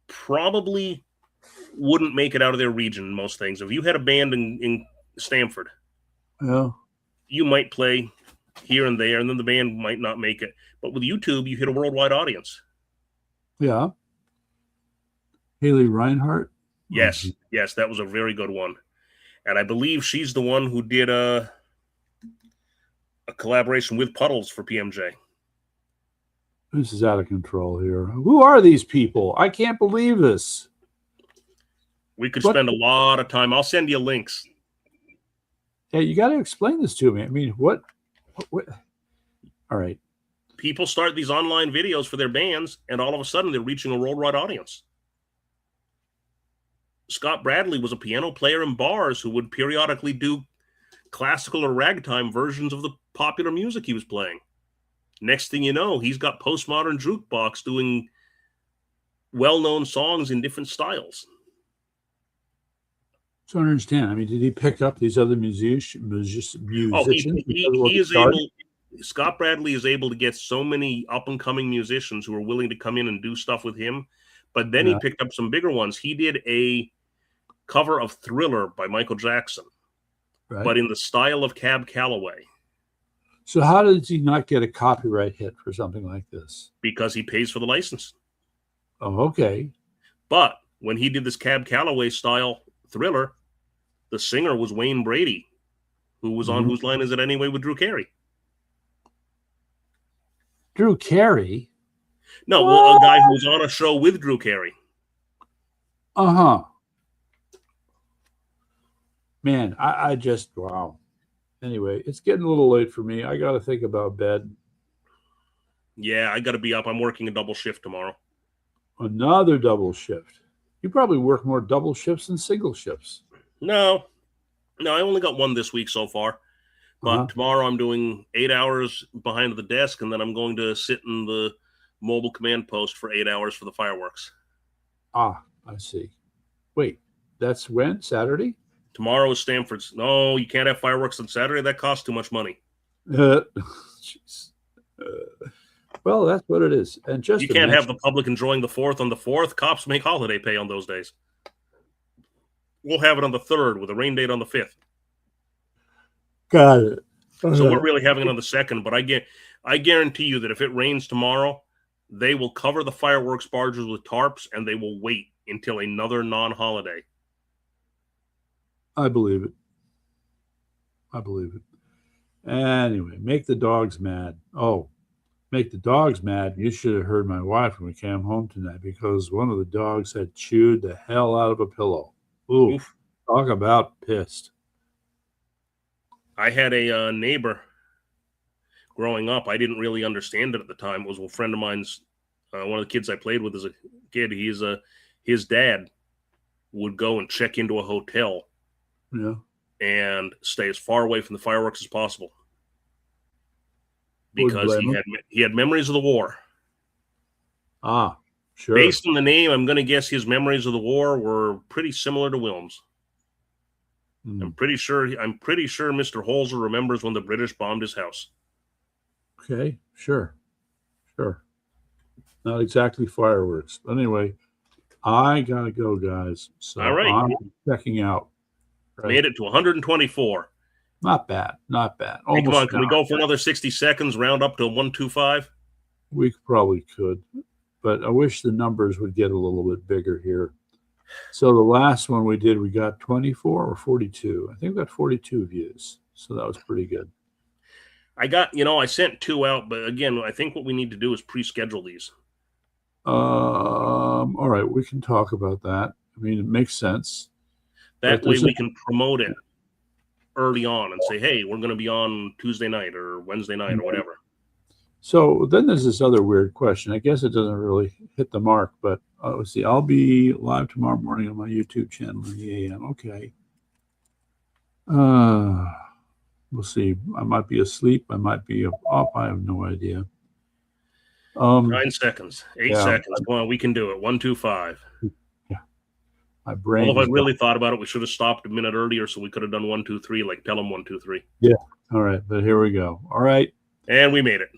probably wouldn't make it out of their region in most things. If you had a band in Stamford, you might play here and there, and then the band might not make it. But with YouTube, you hit a worldwide audience. Yeah. Haley Reinhart? Yes, that was a very good one. And I believe she's the one who did a collaboration with Puddles for PMJ. This is out of control here. Who are these people? I can't believe this. We could spend a lot of time. I'll send you links. Yeah, you got to explain this to me. I mean, what? All right. People start these online videos for their bands, and all of a sudden they're reaching a worldwide audience. Scott Bradley was a piano player in bars who would periodically do classical or ragtime versions of the popular music he was playing. Next thing you know, he's got Postmodern Jukebox doing well-known songs in different styles. So I don't understand. I mean, did he pick up these other musicians? Oh, he is able. Scott Bradley is able to get so many up-and-coming musicians who are willing to come in and do stuff with him. But then he picked up some bigger ones. He did a cover of Thriller by Michael Jackson, but in the style of Cab Calloway. So how did he not get a copyright hit for something like this? Because he pays for the license. Oh, okay. But when he did this Cab Calloway style Thriller, the singer was Wayne Brady, who was on Whose Line Is It Anyway with Drew Carey. Drew Carey? No, well, a guy who was on a show with Drew Carey. Uh-huh. Man, I just, wow. Anyway, it's getting a little late for me. I got to think about bed. Yeah, I got to be up. I'm working a double shift tomorrow. Another double shift. You probably work more double shifts than single shifts. No, I only got one this week so far. But tomorrow I'm doing 8 hours behind the desk, and then I'm going to sit in the mobile command post for 8 hours for the fireworks. Ah, I see. Wait, that's when? Saturday? Tomorrow is Stanford's. No, you can't have fireworks on Saturday. That costs too much money. Jeez. Well, that's what it is. And just you can't have the public enjoying the 4th on the 4th. Cops make holiday pay on those days. We'll have it on the 3rd with a rain date on the 5th. Got it. So we're really having it on the 2nd, but I guarantee you that if it rains tomorrow, they will cover the fireworks barges with tarps, and they will wait until another non-holiday. I believe it. Anyway, make the dogs mad. Oh, make the dogs mad. You should have heard my wife when we came home tonight, because one of the dogs had chewed the hell out of a pillow. Oof. Talk about pissed. I had a neighbor growing up. I didn't really understand it at the time. It was a friend of mine's, one of the kids I played with as a kid. His dad would go and check into a hotel and stay as far away from the fireworks as possible because he had memories of the war. Ah, sure. Based on the name, I'm going to guess his memories of the war were pretty similar to Wilm's. I'm pretty sure Mr. Holzer remembers when the British bombed his house. Okay, sure. Not exactly fireworks. But anyway, I got to go, guys. So all right. I'm checking out. Right? Made it to 124. Not bad. Hey, come on, can we go for another 60 seconds, round up to 125? We probably could, but I wish the numbers would get a little bit bigger here. So the last one we did, we got 24 or 42. I think we got 42 views. So that was pretty good. I sent 2 out, but again, I think what we need to do is pre-schedule these. All right, we can talk about that. I mean, it makes sense. That way we can promote it. early on and say, hey, we're going to be on Tuesday night or Wednesday night or whatever. So then there's this other weird question. I guess it doesn't really hit the mark, but let's see. I'll be live tomorrow morning on my YouTube channel in the AM. Okay. We'll see. I might be asleep. I might be up. I have no idea. 9 seconds, 8 seconds. Come on, we can do it. 1, 2, 5. Yeah. My brain. Well, if I really thought about it, we should have stopped a minute earlier so we could have done 1, 2, 3, like Pelham 1, 2, 3. Yeah. All right. But here we go. All right. And we made it.